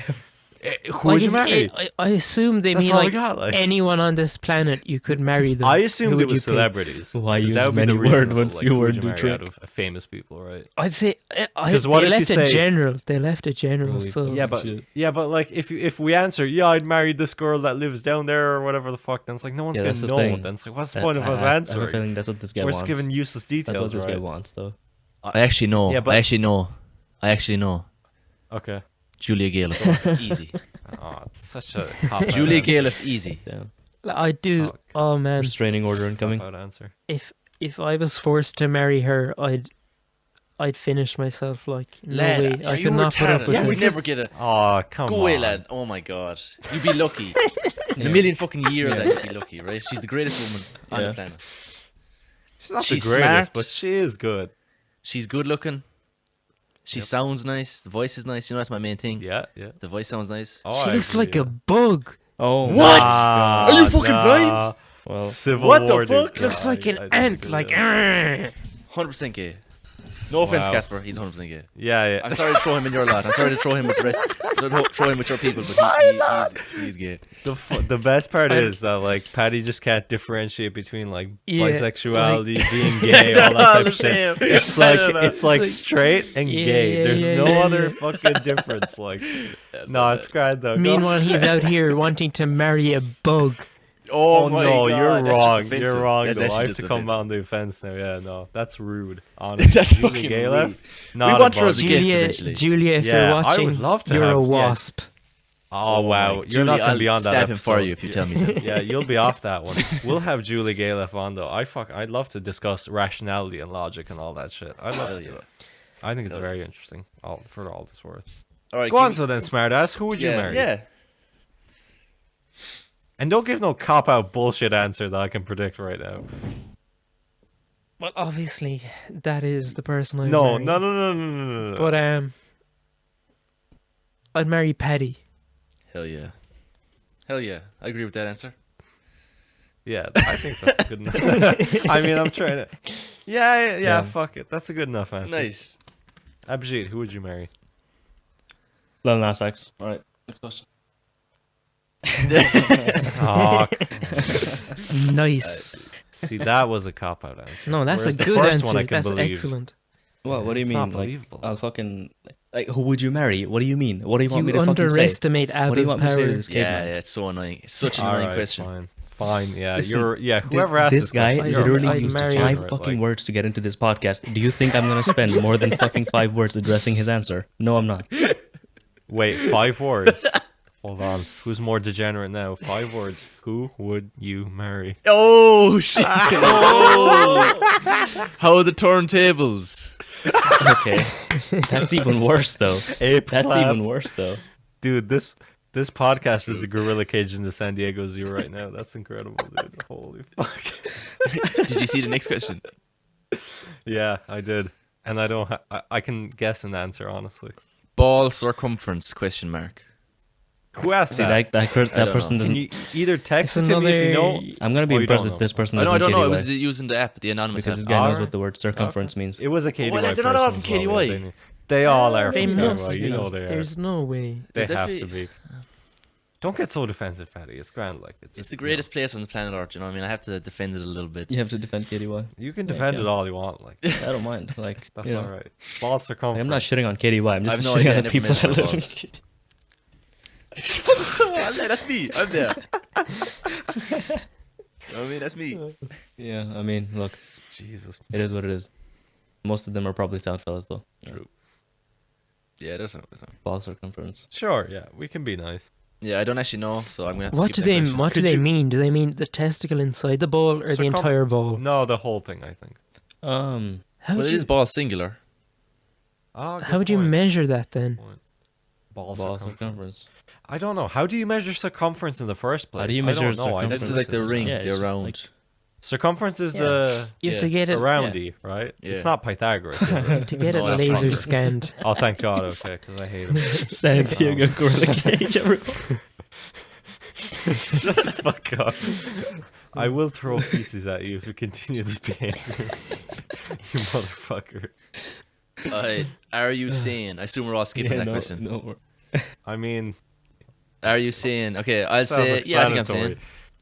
Who would you Like, marry? I assume they That's mean all we like, got, like. anyone on this planet you could marry them. I Who assumed would it was you pick? celebrities. Why 'cause use that would be the many words reasonable, when like, few who would words you do marry trick? out of famous people, right? I'd say 'Cause what they if you left it say- general. They left it general. Holy So fuck. Shit. Yeah, but like if we answer, yeah, I'd marry this girl that lives down there or whatever the fuck, then it's like no one's Yeah, gonna that's the know. thing. Then it's like what's the I- point of I us have a answering? feeling that's what this guy We're wants. just giving useless That's what details, this guy right? wants, though. I actually know. Yeah, but- I actually know. Okay. Julia Gale. Easy. Oh, it's such a cop-out Julia answer. Gale, easy. Damn. I do. Okay. Oh man, Restraining order incoming. Cop-out answer. if I was forced to marry her, I'd finish myself. Like no Lad, way. are I you could not put up retarded? with Yeah, it. we'd never get a. Oh, come Go on. away, lad. Oh my god. You'd be lucky. In a million fucking years, lad, you'd be lucky, right? She's the greatest woman on Yeah. the planet. She's not She's the greatest, smart. but she is good. She's good looking. She Yep. sounds nice. The voice is nice. You know, that's my main thing. Yeah. The voice sounds nice. Oh, She I looks agree, like yeah. a bug. Oh, What? Nah, Are you fucking nah. blind? well, Civil What the War, dude. fuck? Looks Nah, like an I ant. disagree, Like yeah. 100% gay. No offense, Wow. Casper. He's 100% gay. Yeah. I'm sorry to throw him in your lot. I'm sorry to throw him with the rest. Throw him with your people, but he's gay. The best part I'm- is that like Paddy just can't differentiate between like Yeah, bisexuality, being gay, all that type of shit. It's like It's like- straight and Yeah, gay. yeah, There's yeah, no yeah, other yeah. fucking difference. Like, no, it's grand though. Go. Meanwhile, he's out here wanting to marry a bug. Oh my no, God, you're that's just wrong. offensive. You're wrong. That's Though. actually I have just to come offensive. on the offense now. Yeah, no, that's rude. Honestly, That's Julie fucking Gay rude. left. We Not want her about as a it. guest Julia, eventually. Julia, if Yeah, you're I watching, would love to you're have- a yeah. wasp. Oh wow, you're Julie, not gonna I'll be on that stab episode. him for you if you tell me to. Yeah, you'll be off that one. We'll have Julie Galef on though. I'd love to discuss rationality and logic and all that shit. I'd love to do it. I think it's Hell very interesting. For all it's worth. All right, Go on, so then, smartass. Who would you marry? Yeah. And don't give no cop out bullshit answer that I can predict right now. Well, obviously, that is the person I No, marry. no. But I'd marry Paddy. Hell yeah. Hell yeah. I agree with that answer. Yeah, I think that's a good enough. I mean, I'm trying to. Yeah, Yeah. fuck it. That's a good enough answer. Nice. Abhijit, who would you marry? Lil Nas X. All right. Next question. Oh, Nice. see, that was a cop out answer. No, that's Whereas a the good first answer. one I can That's believe. excellent. What do you It's mean? not Like, believable. I'll fucking like. Who would you marry? What do you mean? What do you want me You to fucking say? underestimate What do you Abba's want me to say to power. this kid? Yeah, man? yeah, it's so annoying. It's such an All annoying right, question. Fine. Yeah, Listen, whoever asked this guy question, you're a I'd literally fucking used marry- five degenerate, fucking like. words to get into this podcast. Do you think I'm gonna spend more than fucking 5 words addressing his answer? No, I'm not. Wait, 5 words. Hold on. Who's more degenerate now? 5 words. Who would you marry? Oh, shit. Oh. How are the turntables? Okay, that's even worse though. Ape That's clap. even worse though. Dude, this podcast is the gorilla cage in the San Diego Zoo right now. That's incredible, dude. Holy fuck. Did you see the next question? Yeah, I did. And I don't I can guess an answer, honestly. Ball circumference, question mark. Who asked See, that? that don't person know. Can doesn't. you either text It's it to me if you know? another- I'm gonna be Oh, you impressed don't if know. this person I doesn't. don't know. It KDY, was using the app, the anonymous because this app. guy knows Alright. what the word circumference means. It was a KDY Well, I person. don't know if I'm as well, KDY. yeah, they all are They from must KDY. be. You know they are. There's no way. They There's have to definitely- be. Don't get so defensive, Fatty. It's grand. Like It's the greatest place on the planet Earth, you know what I mean? I have to defend it a little bit. You have to defend KDY. You can defend Yeah. it all you want. Like I don't mind. Like that's you know, all right. Ball circumference. I'm not shitting on KDY. I'm just I've no shitting idea, I on the never people measured that my live in balls. KDY. That's me. I'm there. You know what I mean? That's me. Yeah, I mean, look, Jesus. it is what it is. Most of them are probably sound fellas though. True. Yeah, there's some. Ball circumference. Sure. Yeah, we can be nice. Yeah, I don't actually know, so I'm gonna have to What do skip they? that question. What do Could they you- mean? Do they mean the testicle inside the ball or the entire ball? No, the whole thing. I think. How Well, would it you? is ball singular. Oh, How would you measure that then? Ball Ball circumference? circumference. I don't know. How do you measure circumference in the first place? How do you I measure don't know. I This just- is like the ring, Yeah, it's the just round. like- Circumference is Yeah. the You have to Yeah. get it roundy, right? Yeah. It's not Pythagoras. Is it? to get it No, that's laser stronger. scanned. Oh, thank God. Okay, because I hate him. San Diego Gorilla Cage, everyone. Shut the fuck up. I will throw pieces at you if you continue this behavior. You motherfucker. Are you saying? I assume we're all skipping that question. No, we're- I mean, Are you saying? Okay, I'll say. Yeah, I think I'm saying. self-explanatory.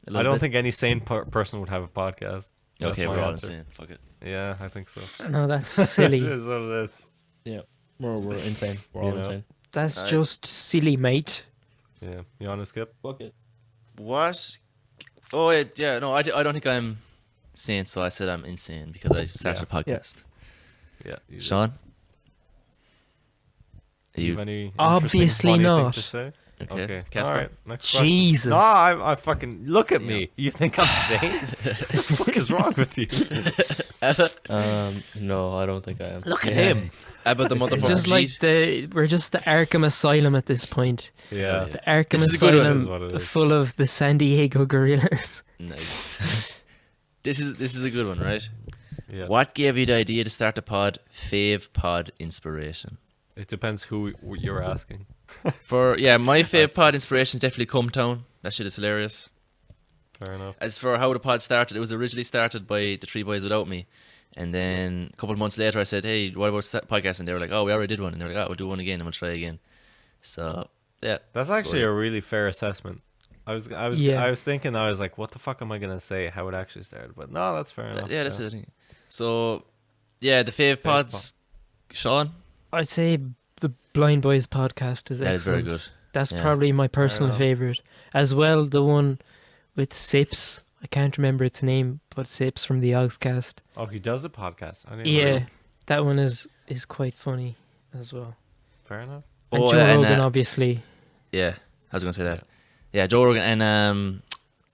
a little I don't bit. think any sane person would have a podcast. That's Okay, my we're all answer. insane. Fuck it. Yeah, I think so. No, that's It silly. is what it is. yeah, we're insane. We're all You know. insane. That's Alright. just silly, mate. Yeah, you want to skip? Fuck it. What? Oh yeah, no, I don't think I'm sane. So I said I'm insane because I started a podcast. Yeah. You do. Sean, are Do you you have any Obviously interesting, funny thing not. to say? okay? Okay, Casper. all right. Next question. Jesus. No, I fucking look at me. You think I'm sane? What the fuck is wrong with you? No, I don't think I am. Look at Yeah. him. How about the It's motherfucker? just like we're just the Arkham Asylum at this point. Yeah. The Arkham This is a good one. This is what it Asylum is. full of the San Diego gorillas. Nice. This is a good one, right? Yeah. What gave you the idea to start the pod? Fave pod inspiration. It depends who you're asking. My fave pod inspiration is definitely Come Town. That shit is hilarious. Fair enough. As for how the pod started, it was originally started by the Three Boys Without Me, And then a couple of months later, I said, "Hey, what about podcast?" And they were like, "Oh, we already did one." And they were like, "Oh, we'll do one again, and we'll try again." So yeah, That's actually a really fair assessment. I was thinking, I was like, what the fuck am I gonna say? How it actually started, but no, that's fair enough. yeah, that's it. I think. So yeah, the fave pods, Sean. I'd say the Blind Boys podcast is That is very excellent. good. That's Yeah. probably my personal enough. favorite. As well, the one with Sips. I can't remember its name, but Sips from the Ogscast. Oh, he does a podcast. I didn't Yeah, know. that one is quite funny as well. Fair enough. And Oh, Joe and, Rogan, obviously. Yeah, I was gonna say that. Yeah, Joe Rogan and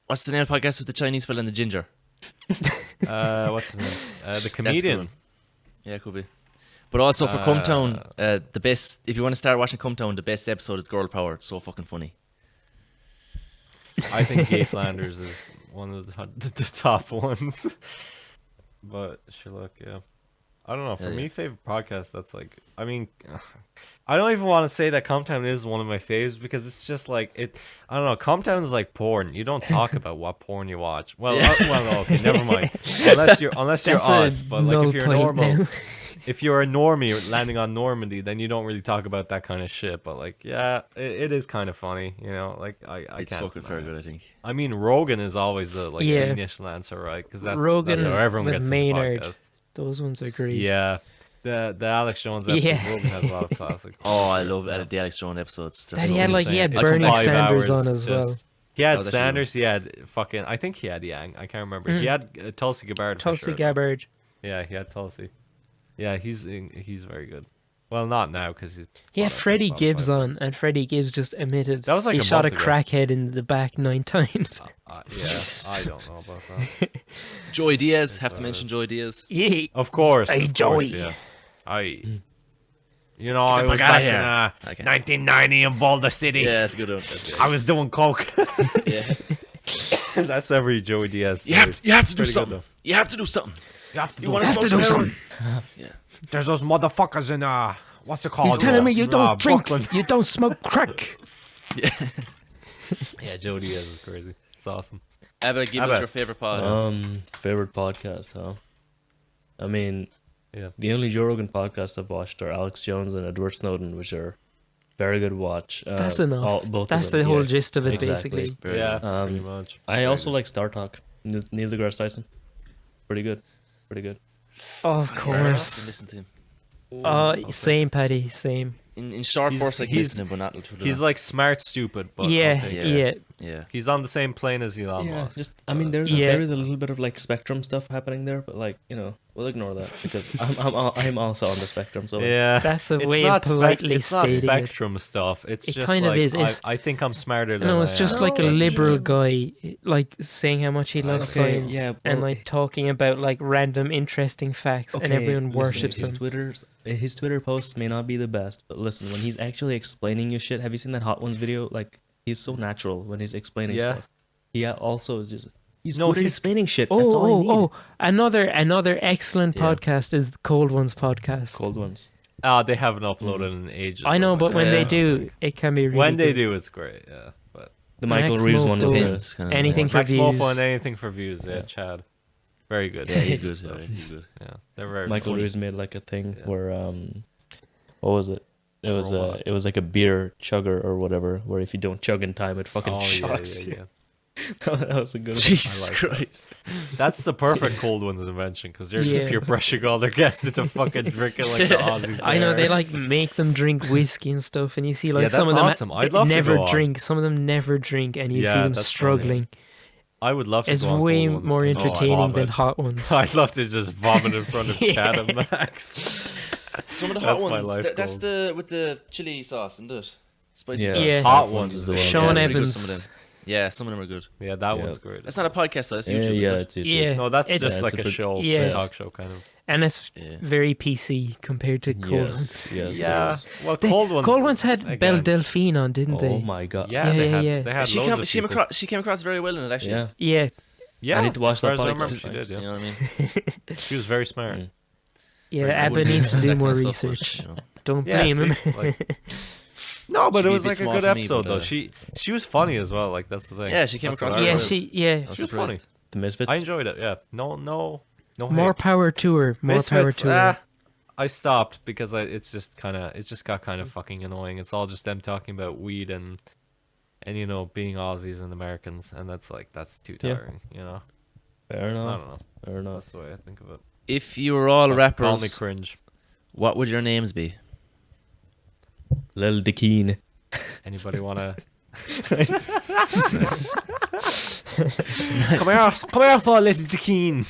what's the name of the podcast with the Chinese fella and the ginger? What's his name? The That's a good comedian. one. Yeah, it could be. But also for Cumtown, the best. If you want to start watching Cumtown, the best episode is Girl Power. It's so fucking funny. I think Gay Flanders is one of the top ones. But Sherlock, yeah. I don't know. For Yeah, me, yeah. favorite podcast, that's like, I mean, I don't even want to say that Comtown is one of my faves because it's just like, I don't know. Comtown is like porn. You don't talk about what porn you watch. Well, well, okay, never mind. Unless you're That's us. a But like, null if you're point normal, now. if you're a normie landing on Normandy, then you don't really talk about that kind of shit. But like, yeah, it is kind of funny, you know. Like, I It's can't fucking deny very it. good, I think. I mean, Rogan is always the Yeah. initial answer, right? Because that's Rogan how everyone with gets Maynard. into podcasts. Those ones are great. Yeah, the Alex Jones episode. Yeah. Rogan has a lot of classics. Oh, I love the Alex Jones episodes. They're That so he had like insane. he had It's Bernie 5 Sanders hours on as well. just- He had Oh, that's Sanders. He had fucking. I think he had Yang. I can't remember. He had Tulsi Gabbard. for Tulsi sure. Gabbard. Yeah, he had Tulsi. Yeah, he's very good. Well, not now because he's. He had bought up Freddie Spotify, Gibbs but- on, and Freddie Gibbs just admitted That was like he a shot a month ago. crackhead in the back 9 times. Yeah, I don't know about that. Joey Diaz. That's Have to what it mention is. Joey Diaz. Yeah. Of course. Hey, of Joey. course, yeah. You know, I the was fuck outta back in here. Okay. 1990 in Boulder City. Yeah, that's a good one. That's good. I was doing coke. Yeah. That's every Joey Diaz. You have to do Pretty good, something. though. You have to do something. You have to You want to smoke some heroin? Yeah. There's those motherfuckers in what's it You're called? telling me you don't drink, Brooklyn. you don't smoke crack. Yeah, Joey Diaz is crazy. It's awesome. Abba, give us Abba. your favorite pod. Favorite podcast, huh? I mean, Yeah. the only Joe Rogan podcasts I've watched are Alex Jones and Edward Snowden, which are very good watch. That's enough. Both That's of them, the whole yeah. gist of it, exactly. basically. Very Yeah, good. pretty much. I Very also good. like Star Talk. Neil deGrasse Tyson. Pretty good. Pretty good. Oh, of Fair enough, course. Listen to him. Oh, same, Paddy, same. In short He's- course, I can he's- listen to him, but not too He's long. like smart, stupid, but I'll Yeah, take it. yeah. Yeah. He's on the same plane as Elon Musk. just I mean, Yeah. there is a little bit of like spectrum stuff happening there, but like we'll ignore that because I'm also on the spectrum. So Yeah, That's a it's way not of politely it's not stating it. spectrum stuff. It's It just kind of like is. It's- I think I'm smarter than No, I it's just am. like a No, liberal sure. guy, like saying how much he loves Okay, science yeah, and well- like talking about like random interesting facts, and everyone listen, worships his him. His Twitter posts may not be the best, but listen, when he's actually explaining you shit, have you seen that Hot Ones video? Like he's so natural when he's explaining Yeah. stuff. He also is just he's No, good at he's- explaining shit. That's all I need. Another excellent Yeah. podcast is the Cold Ones podcast. Cold ones. They haven't uploaded in ages. I know, though, but when they Yeah. do, it can be really when they good. do, it's great. Yeah, but The Max Michael Reeves one is Mofo. the Depends, kind of, Anything yeah. for Max Mofo views. and anything for views. Yeah, Yeah. Chad, very good. Yeah, he's good. stuff. He's good. Yeah, they're very Michael funny. Reeves made like a thing Yeah. where what was it? Robot. It was like a beer chugger or whatever, where if you don't chug in time, it fucking Oh yeah, shocks yeah, you. yeah. That was a good one. Jesus like that. Christ. That's the perfect cold ones invention because they're Yeah. just peer pressuring all their guests into fucking drinking like the Aussies. I know they there. like make them drink whiskey and stuff, and you see like Yeah, some that's of them awesome. I'd love to never go on. drink. Some of them never drink, and you Yeah, see them that's funny. struggling. I would love to. It's go on way cold ones. more Oh, I entertaining than vomit. hot ones. I'd love to just vomit in front of Yeah. Chad and Max. Some of the That's hot my ones. life That's goals. the with the chili sauce, isn't it? Spicy Yeah, sauce. Yeah. Hot ones is the one. Sean Yeah, it's pretty good, Evans. some of them. Yeah, some of them are good. Yeah, that Yeah. one's great. That's not a podcast though. That's Yeah, YouTube. yeah, isn't it? it's YouTube. Yeah, No, that's it's- just Yeah, like it's a a bit- show, yeah. a talk show kind of. and it's Yeah. very PC compared to cold ones. Yes, Yeah, yes. well, They- cold ones. Cold ones had again. Belle Delphine on, didn't Oh they? my god. Yeah, Yeah, they yeah, had. yeah. They had She loads came, of she, came people. across, she came across very well in it actually. Yeah. Yeah, Yeah, I need to watch as far that as I podcast remember, she sometimes. did. You Yeah, know what I mean? she was very smart. Mm. yeah. Like, I Abba wouldn't needs to that do kind more of stuff, but, research. you know. Don't Yeah, blame him. see, like- no, but She'd it be was a bit like a small good for me, episode but, though. She was funny as well. Like that's the thing. Yeah, she came That's what across I very yeah, well. remember. she I was She was surprised. funny. The Misfits. I enjoyed it. Yeah, no No More hate. power to her. More power Misfits, to her. I stopped because it just got kind of fucking annoying. It's all just them talking about weed and you know, being Aussies and Americans, and that's too Yeah. tiring, you know. Fair I enough. don't know. Fair enough. That's the way I think of it. If you were all Call me rappers, cringe. what would your names be? Lil Dikeen. Anybody wanna Nice. come here, for little Dikeen.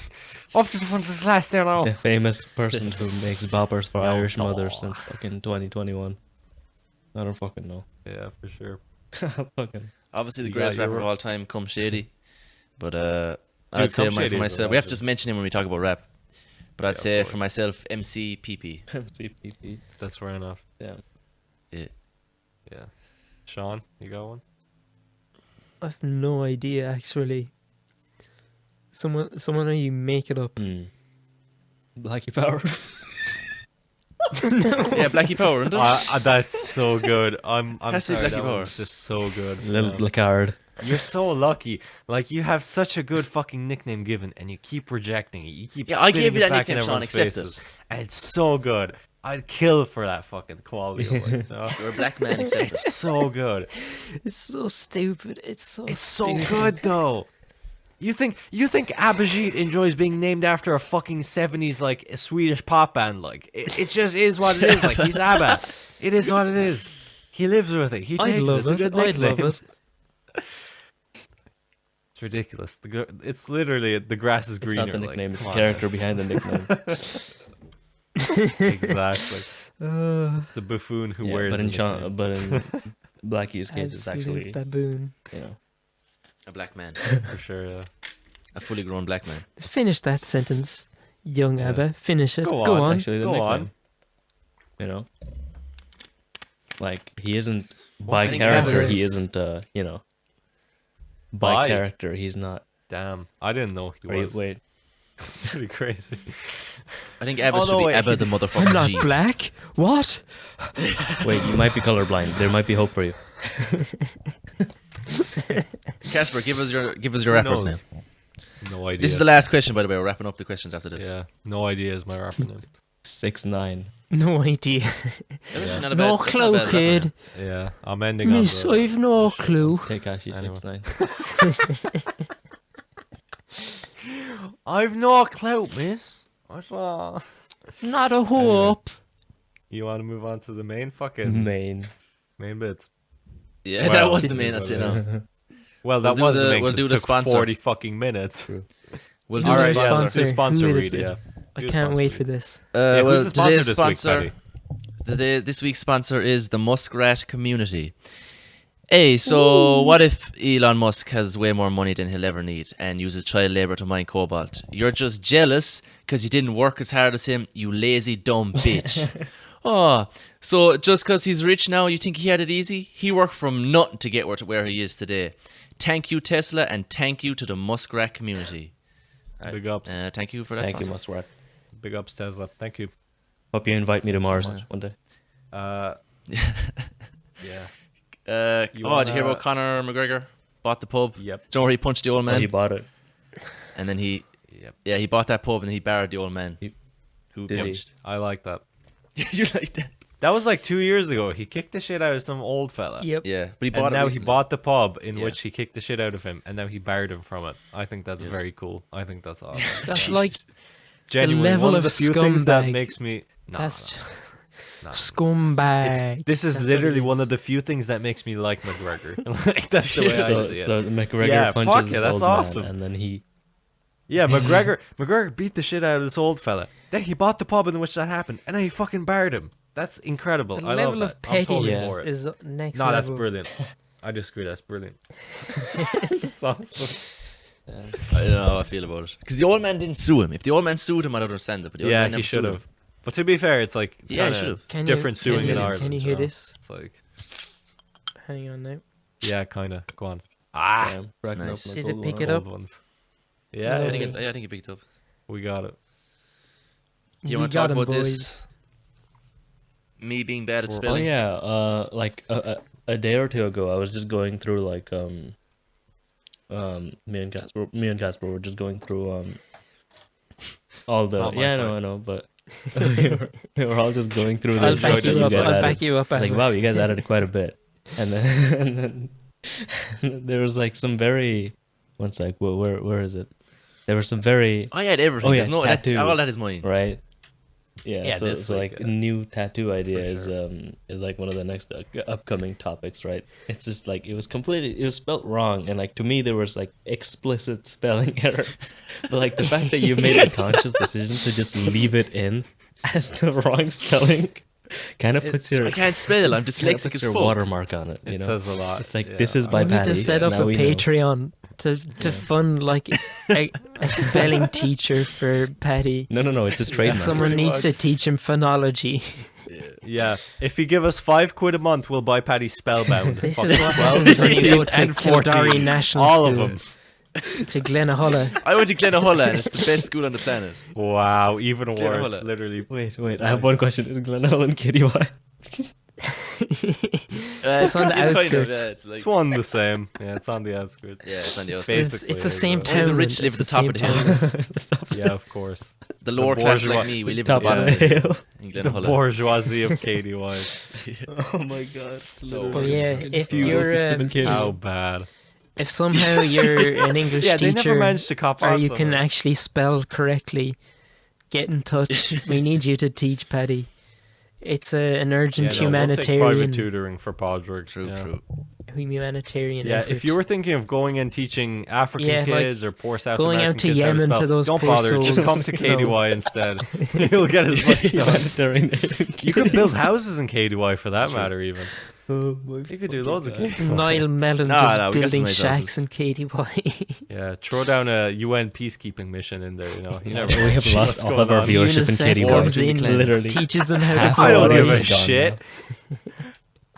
Off to the front of the class there now. The famous person who makes boppers for No, Irish no. mothers since fucking 2021. I don't fucking know. Yeah, for sure. Fucking. Obviously, the You greatest got your rapper of ro- all time, Come Shady. But Dude, I'd say Come for Shady is a myself, we have to legend. just mention him when we talk about rap. But I'd Yeah, of say for course. myself, MC PP. MCPP. That's fair enough. Yeah. Yeah. Yeah. Sean, you got one? I've no idea actually. Someone you make it up. Blackie Power. Yeah, Blackie Power, isn't it? That's so good. I'm Has to be sorry, Blackie that Power. one's just so good. Little man. Blacard. You're so lucky. Like, you have such a good fucking nickname given, and you keep rejecting it. You keep Yeah, I spitting gave you it that back in nickname, Sean, everyone's accept faces. it. And it's so good. I'd kill for that fucking quality of it. You know? You're a black man, accept it. It's so good. It's so stupid. It's so So good though. You think Abhijit enjoys being named after a fucking 70s like a Swedish pop band? Like it just is what it is. Like he's ABBA. It is what it is. He lives with it. He takes I'd love It's a good I'd love nickname. it. It's ridiculous. It's literally the grass is It's greener. not the like, nickname, it's the come on. character behind the nickname. Exactly. It's the buffoon who Yeah, wears but the in nickname. but in Blackie's case, it's Absolute actually, baboon. you know. A black man. For sure, yeah. A fully grown black man. Finish that sentence, young Yeah. Abba. Finish it. Go Go on, on. Actually, the Go nickname. on. You know, like he isn't I by think character. Abba's- He isn't. You know, by By? character, he's not. Damn. I didn't know he Wait, was. wait. It's pretty crazy. I think Abba Oh, should no, be wait. Abba the I'm motherfucking not G. black. What? Wait, you might be colorblind. There might be hope for you. Casper, give us your Who rapper's knows? name. No idea. This is the last question, by the way. We're wrapping up the questions after this. Yeah. No idea is my rapper name. 6ix9ine. No idea. That's Yeah. not a No bad- that's not a clue, bad rapper kid. name. Yeah. I'm ending on Miss, the... I've no shit one. clue. Tekashi Anyway. 6ix9ine. I've no clout, miss. What's wrong? Not a hope. You want to move on to the main fucking Main. main bits? Yeah, that Well, was the it main. is That's what it it now. is. Well, that do was the- the main. we'll 'cause do it the took sponsor. 40 fucking minutes. We'll do All the right, sponsor. yeah, let's do sponsor Who read. is it? Yeah. I Do can't sponsor wait read. for this. Yeah, Well, who's the sponsor today's this sponsor, week, this week's sponsor is the Muskrat community. Hey, so what if Elon Musk has way more money than he'll ever need and uses child labor to mine cobalt? You're just jealous because you didn't work as hard as him, you lazy dumb bitch. Oh, so just because he's rich now, you think he had it easy? He worked from nothing to get where he is today. Thank you, Tesla, and thank you to the Muskrat community. Big ups. Thank you for that Thank you, sponsor. Muskrat. Big ups, Tesla. Thank you. Hope you invite me to Mars much. one day. Yeah. Did you hear about Conor McGregor? Bought the pub. Yep. Don't worry, he punched the old Oh, man. he bought it. And then he Yep. bought that pub and he barred the old man who Did he? punched. I like that. You like that? That was like 2 years ago. He kicked the shit out of some old fella. Yep. Yeah, but he And bought it now recently. he bought the pub in Yeah. which he kicked the shit out of him, and now he barred him from it. I think that's Yes. very cool. I think that's awesome. That's Jesus. like Genuinely, level one of of the few things that scumbag. makes me. Nah, that's nah. scumbag. This is That's what literally it one is. of the few things that makes me like McGregor. Like, that's the way I So, see it. so McGregor Yeah, punches fuck this it, that's old awesome. man, and then he Yeah, McGregor beat the shit out of this old fella. Then he bought the pub in which that happened, and then he fucking barred him. That's incredible. The I love level that. of I'm totally pettiness for it. is next No, level. that's brilliant. I disagree. That's brilliant. That's awesome. I don't know how I feel about it. Because the old man didn't sue him. If the old man sued him, I'd understand it. But the old Yeah, man he never should sued him. have. But to be fair, it's like it's Yeah, he kinda should've. Can different suing can in you, Ireland. Can you you hear know? this? It's like Hang on now. yeah, kind of. Go on. racking Nice. up Did like it old pick one. it up? Old ones. Yeah, No. I I think he picked it up. we got it. Do you We want to talk got 'em, about boys. this? Me being bad at Oh, Oh spelling? yeah, like a day or two ago, I was just going through like me and Casper were just going through all It's the not my yeah, no, fight. I know, but we were all just going through I'll this. back you that up. guys I'll added. back you up. It's like, Ahmed. wow, you guys added quite a bit, and then there was like some very. One sec, where is it? There were some very I had everything. Oh, yeah, There's no tattoo. all that is mine. right. Yeah, Yeah, so this so week, like yeah. a new tattoo idea For is like one of the next upcoming topics, right? It's just like it was spelt wrong, and like to me there was like explicit spelling errors. But like the fact that you made the conscious decision to just leave it in as the wrong spelling kind of puts your I can't spell. I'm kinda dyslexic puts as your fuck. watermark on it. You It know? says a lot. It's like yeah. this is by We need Patty. to set up now a we know. Patreon to fund like a spelling teacher for Patty. No, it's his trademark. Someone pretty needs much. to teach him phonology. Yeah, if you give us £5 a month, we'll buy Paddy Spellbound. This Fucking is what 12, happens when you 13, go to and 14. Kildare National All School. of them. To Glenahulla. I went to Glenahulla, and it's the best school on the planet. Wow, even worse. Glenahulla. Literally. Wait. I have one question. Is Glenelg and KDY? It's on the outskirts. It's like, It's one the same. Yeah, it's on the outskirts. yeah, it's on the It's outskirts. basically It's the is, same though. town. Only the rich live It's at the top of the same hill. Yeah, of course. The lower class like bourgeois- me, we live Top at the of bottom the of the hill hill. in The Glenahulla. bourgeoisie of KDY. Oh my god. So- But yeah, if Feudal you're system in KDY. How bad. if somehow you're an English Yeah, they never teacher managed to cop or on you can somehow. actually spell correctly, get in touch. We need you to teach Paddy. It's an urgent Yeah, no, we'll take humanitarian private tutoring for Podrick. True, yeah. true. humanitarian Yeah, effort. if you were thinking of going and teaching African Yeah, like kids or poor South going American out to kids how Yemen spell, to those don't poor bother. Just souls, come to no. KDY instead. You'll get as much done. Humanitarian. You could build houses in KDY for that matter, even. Oh my You could do loads of KDY. Niall Mellon Nah, just nah, we got some building nice shacks houses. in KDY. Yeah, throw down a UN peacekeeping mission in there. You know, you never. We have see lost what's all going of our on. viewership in UNICEF KDY. comes War in, between the clans. teaches them how to Half grow I don't give a rice. gone shit. now.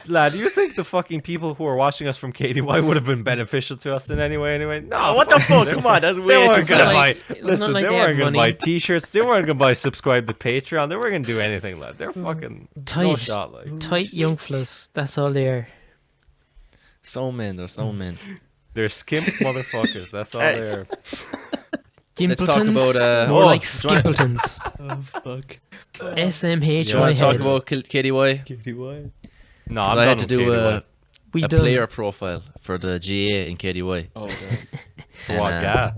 Lad, you think the fucking people who are watching us from KDY would have been beneficial to us in any way anyway? No, Oh, what the fuck? They- Come on, that's They way too weren't gonna not buy. like- it's not Listen, like they they have weren't gonna buy money. T-shirts. They weren't gonna buy subscribe to Patreon. They weren't gonna do anything, lad. They're fucking no Tight. shot, like Tight young fellas, that's all they are. So men, there's so men. they're skimp motherfuckers. That's all they are. Let's talk Gimpletons, about, more oh, like do you wanna- Skimpletons. Oh fuck. SMH You want to talk head. about KDY? KDY. No, 'Cause I'm I done had to with do KDY. We a done. player profile for the GA in KDY. Oh god. For what, and, yeah?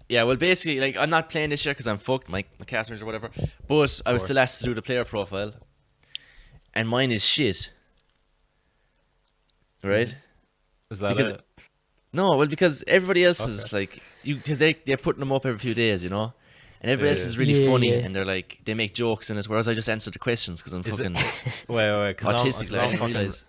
Yeah, well, basically, like, I'm not playing this year because I'm fucked, my castmates or whatever. But I was still asked to do the player profile, and mine is shit. Right? Is that because- it? No, well, because everybody else is like, because they're putting them up every few days, you know. And everybody else Yeah. is really Yeah, funny, yeah. and they're like, they make jokes in it, whereas I just answer the questions because I'm Is it- fucking Wait, because autistic. Like, I didn't realize.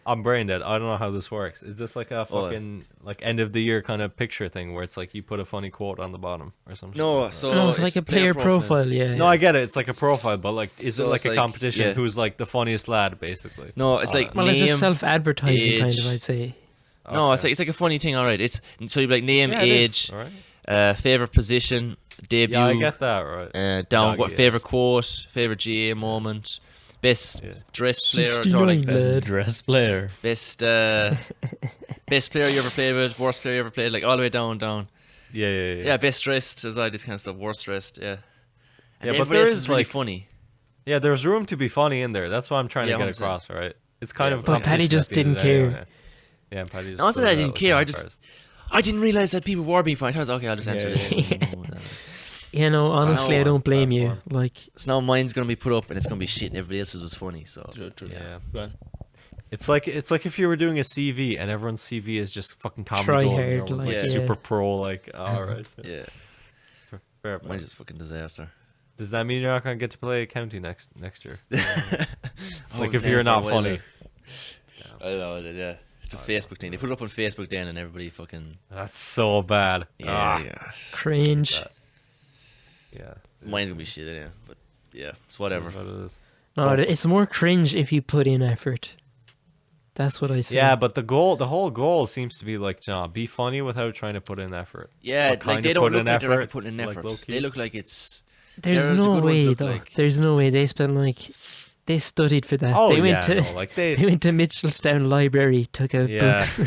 I'm brain dead. I don't know how this works. Is this like a Oh. fucking like end of the year kind of picture thing where it's like you put a funny quote on the bottom or something? No, so No, it's like a player profile, yeah. No, I get it. It's like a profile, but like, is So it like it's a like- competition? yeah. Who's like the funniest lad, basically? No, it's like Well, it's just name. self-advertising, kind age. of, I'd say. No, it's like a funny thing. All right, it's so you like name, Yeah, it is, age, alright. favorite position, debut. Yeah, I get that, right? Down Doggy what age. favorite quote, favorite GA moment, best Yeah. dressed player, 69. or like Lad. Dress player. best best player you ever played with, worst player you ever played, like all the way down. Yeah. Yeah, best dressed, as I this kind of stuff, worst dressed, yeah. And Yeah, but everybody there else is, is really like- funny. Yeah, there's room to be funny in there. That's what I'm trying Yeah, to get 100%. across, right? It's kind Yeah, of. a but Paddy competition just at the end of didn't the day, care. anyway. Yeah, and Paddy just. No, it's not put that I it didn't out care. I like just campfires. I didn't realize that people were being funny. I was okay. I'll just answer Yeah, this. yeah, You know, honestly, I don't blame you. platform. Like, So now mine's gonna be put up and it's gonna be shit, and everybody else's was funny. So Yeah. It's like if you were doing a CV and everyone's CV is just fucking comedy Try gold and hard, everyone's like, like yeah. super pro, like all right. yeah, Fair play. mine's just fucking disaster. Does that mean you're not gonna get to play county next year? Oh, Like if man, you're for a not while funny. there. I know, yeah. It's a Facebook thing. They put it up on Facebook then, and everybody fucking That's so bad. yeah, yeah. cringe. Yeah. Mine's gonna be shit, yeah. But yeah, it's whatever. That's what it is. No, it's more cringe if you put in effort. That's what I say. Yeah, but the whole goal seems to be like, be funny without trying to put in effort. Yeah, Or like kinda they don't put look in like they're actually effort, putting in like effort. low-key. They look like it's There's the no good ones way, look though. like- There's no way. They spend like They studied for that. Oh they yeah, went to no, like they went to Mitchelstown Library, took out Yeah. books.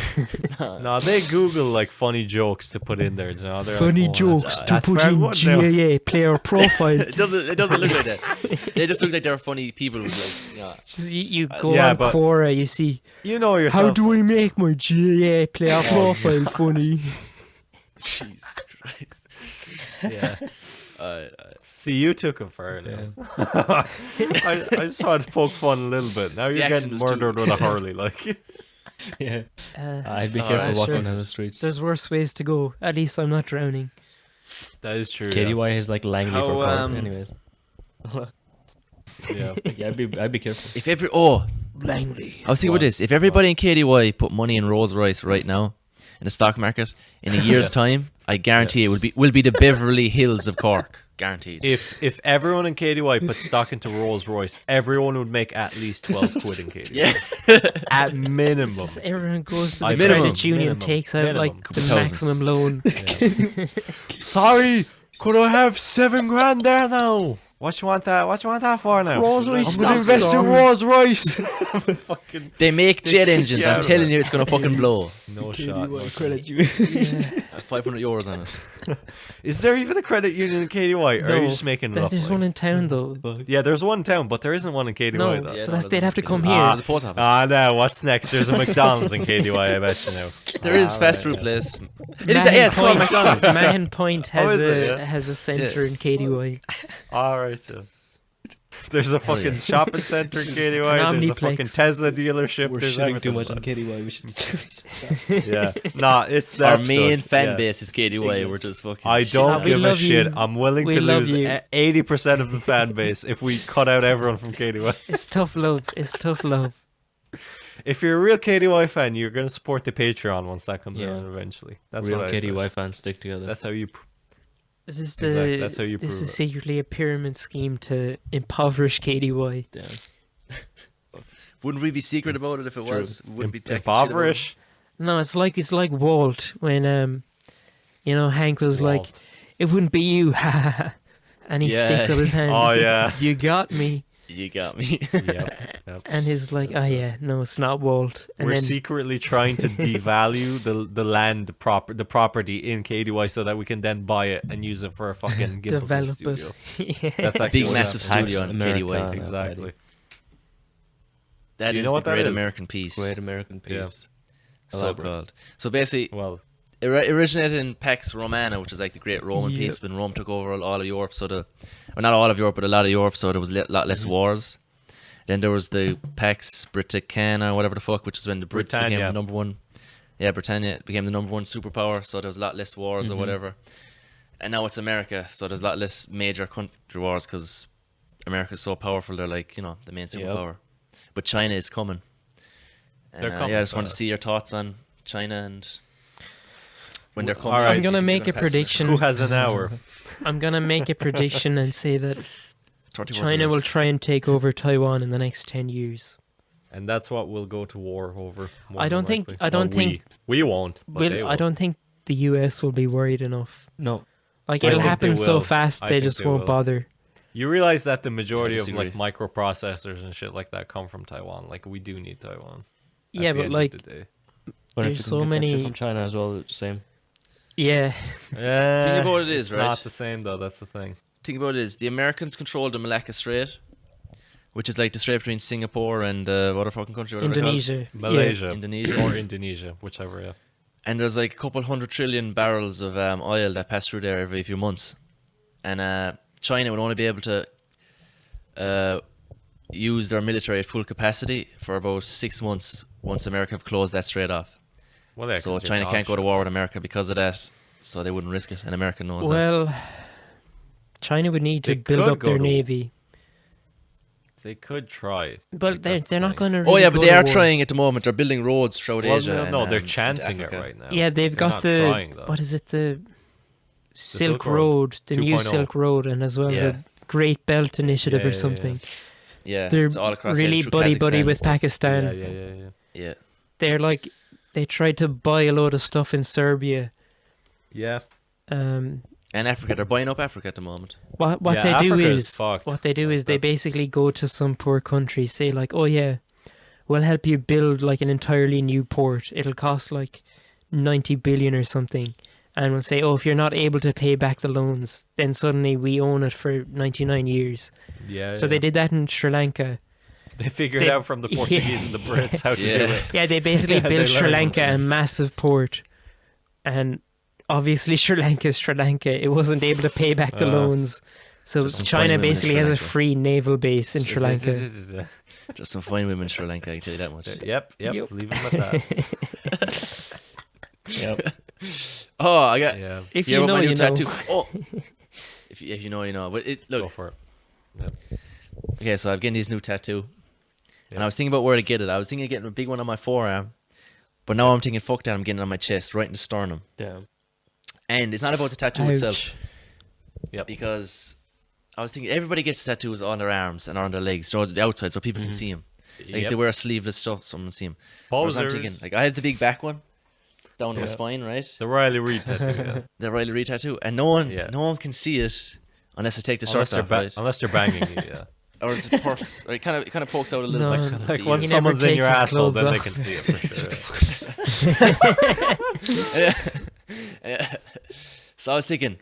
no, they Google like funny jokes to put in there. You know? They're Funny like, oh, jokes to that's put very in good now. GAA player profile. It doesn't look like that. They just look like they're funny people who's like, yeah. Just you go Yeah, on but- Quora, you see, You know yourself. how do I make my GAA player profile funny? Jesus Christ. Yeah. Uh, See, you took it fair enough. I just tried to poke fun a little bit. Now you're accent getting was too- murdered with a Harley, like. Yeah. I'd be Oh, careful that's walking true. down the streets. There's worse ways to go. At least I'm not drowning. That is true. KDY is like Langley How, for Cork, um, anyways. Yeah. Yeah, I'd be careful. if every Langley. I was thinking about this. If everybody in KDY put money in Rolls Royce right now in the stock market, in a year's time, I guarantee it will be the Beverly Hills of Cork. Guaranteed. If everyone in KDY put stock into Rolls Royce, everyone would make at least 12 quid in KDY. Yeah. At minimum. Everyone goes to the I- credit minimum, union, minimum, takes out minimum. like the Couple thousands. maximum loan. Sorry, could I have 7 grand there now? What you want that for now? Rolls Royce I'm gonna stock, invest in sorry. Rolls Royce. Fucking They make jet engines. you I'm out. telling you, it's gonna fucking blow. no shot. no shot. Yeah. 500 euros on it. Is there even a credit union in KDY? Or are you No, just making it up? There's like? one in town though. Yeah, there's one in town, but there isn't one in KDY. No, though. so no, that's, there's they'd have to one. come Ah. here. There's a post office. Now what's next? There's a McDonald's in KDY, I bet you know. There is fast food place. It is. Mahon Yeah, it's called Point- McDonald's. Mahon Point has is it? a Yeah. has a centre in KDY. Alright, there's a fucking shopping centre in KDY. An There's a Omniplex. fucking Tesla dealership. We're there's shitting too everything, much on man. KDY. We should. Yeah, nah, it's the Our episode. main fan Yeah. base is KDY. We're just fucking. I shit. don't we give a love shit. you. I'm willing We to love lose you. 80% of the fan base if we cut out everyone from KDY. It's tough love. It's tough love. If you're a real KDY fan, you're going to support the Patreon once that comes Yeah. around eventually. That's Real what I say. KDY fans stick together. That's how you. This is Exactly, that's how you this prove is it. secretly a pyramid scheme to impoverish KDY. Damn. Wouldn't we be secret about it if it was? We wouldn't be taking shit Impoverish. No, it's like Walt when Hank was like, Walt. "It wouldn't be you," and he Yeah. sticks up his hand. Oh yeah. You got me, about it. You got me. Yep. and he's like, "Oh yeah, no, it's not Walt." And We're then secretly trying to devalue the land the property in KDY so that we can then buy it and use it for a fucking Gimpleton develop studio. it. Yeah. That's actually Big what's massive happening. studio in America. KDY. Exactly. That Do you is know the what that Great is? American Peace. Great American Yeah. Peace. So Elaborate. called. So basically, Well, it originated in Pax Romana, which is like the Great Roman Yep. Peace when Rome took over all of Europe. So or not all of Europe, but a lot of Europe. So there was a lot less wars. Then there was the Pax Britannica, whatever the fuck, which is when the Brits became Britannia. the number one. Yeah, Britannia became the number one superpower. So there was a lot less wars or whatever. And now it's America, so there's a lot less major country wars because America's so powerful. They're like the main superpower. But China is coming. And, They're coming Yeah, I just want to fast. see your thoughts on China and when they're coming. all right. I'm gonna They're make a pass prediction. who has an hour? I'm gonna make a prediction and say that 34 China will years. try and take over Taiwan in the next 10 years. And that's what we'll go to war over. more I don't than think- likely. I don't Well, think- we won't. But they will. I don't think the US will be worried enough. No. Like I it'll think happen they so will. fast I they think just they won't will. bother. You realize that the majority of disagree. like microprocessors and shit like that come from Taiwan. Like we do need Taiwan. at Yeah, the but end like of the day. But There's if you so can get that shit many- from China as well. Same. yeah, Yeah, about it is, it's right? not the same though. That's the thing. Think about it is the Americans control the Malacca Strait, which is like the strait between Singapore and what other fucking country? Whatever they're called. Indonesia. Malaysia, Indonesia. or Indonesia, whichever. Yeah. And there's like a couple 100 trillion barrels of oil that pass through there every few months. And China would only be able to use their military at full capacity for about 6 months once America have closed that strait off. Well, yeah, So 'cause China you're can't go to dog war with America because of that. So they wouldn't risk it, and America knows that. Well, China would need to They build could up go their to- navy, shit. They could try. but Like, they're that's the they're not thing. going to. Oh yeah, but they are trying at the moment. They're building roads throughout Well, Asia. no, and, they're into chancing it Africa. right now. Yeah, they've They're got not the trying, though. what is it the Silk Silk Road Road, the new 2.0. Silk Road, and as well Yeah. the Great Belt Initiative Yeah, or yeah, yeah. something. Yeah, They're it's all across really Asia, through buddy Kazakhstan. with Pakistan. Yeah. Yeah, They're like they tried to buy a load of stuff in Serbia, Yeah. and And Africa, they're buying up Africa at the moment. What Yeah, they do Africa is fucked. what they do is they That's- basically go to some poor country, say like, oh yeah, we'll help you build like an entirely new port. It'll cost like 90 billion or something, and we'll say, oh, if you're not able to pay back the loans, then suddenly we own it for 99 years. Yeah. So they did that in Sri Lanka. They figured they- out from the Portuguese and the Brits how to do Yeah. it. Yeah, they basically Yeah, they built Sri learned. Lanka a massive port, and obviously Sri Lanka. It wasn't able to pay back the loans, so Just some China fine women in basically Sri has a Lanka. free naval base in Sri Lanka. Just some fine women in Sri Lanka, I can tell you that much. Yep. Yep. Leave them at that. Yep. Oh, I got. Yeah. If Yeah, you with know, my new you know. tattoo. Oh, if you know, you know. But Go look, for it. okay, so I'm getting this new tattoo, and Yeah. I was thinking about where to get it. I was thinking of getting a big one on my forearm, but now I'm thinking, fuck that, I'm getting it on my chest, right in the sternum. Damn. And it's not about the tattoo itself, Ouch. because I was thinking everybody gets tattoos on their arms and on their legs, so the outside, so people can see them. Like if Yep. they wear a sleeveless stuff, someone can see them. Whereas I'm Posers. thinking, like I have the big back one down to my Yeah. spine, right? The Riley Reid tattoo. Yeah. The Riley Reid tattoo, and no one can see it unless I take the unless, shirt they're off, right? unless they're banging you. Yeah. Or it perks, or it kind of pokes out a little No. bit. Like the once ear. He never someone's in your takes his asshole, clothes then they off. can see it for sure. Yeah. So I was thinking,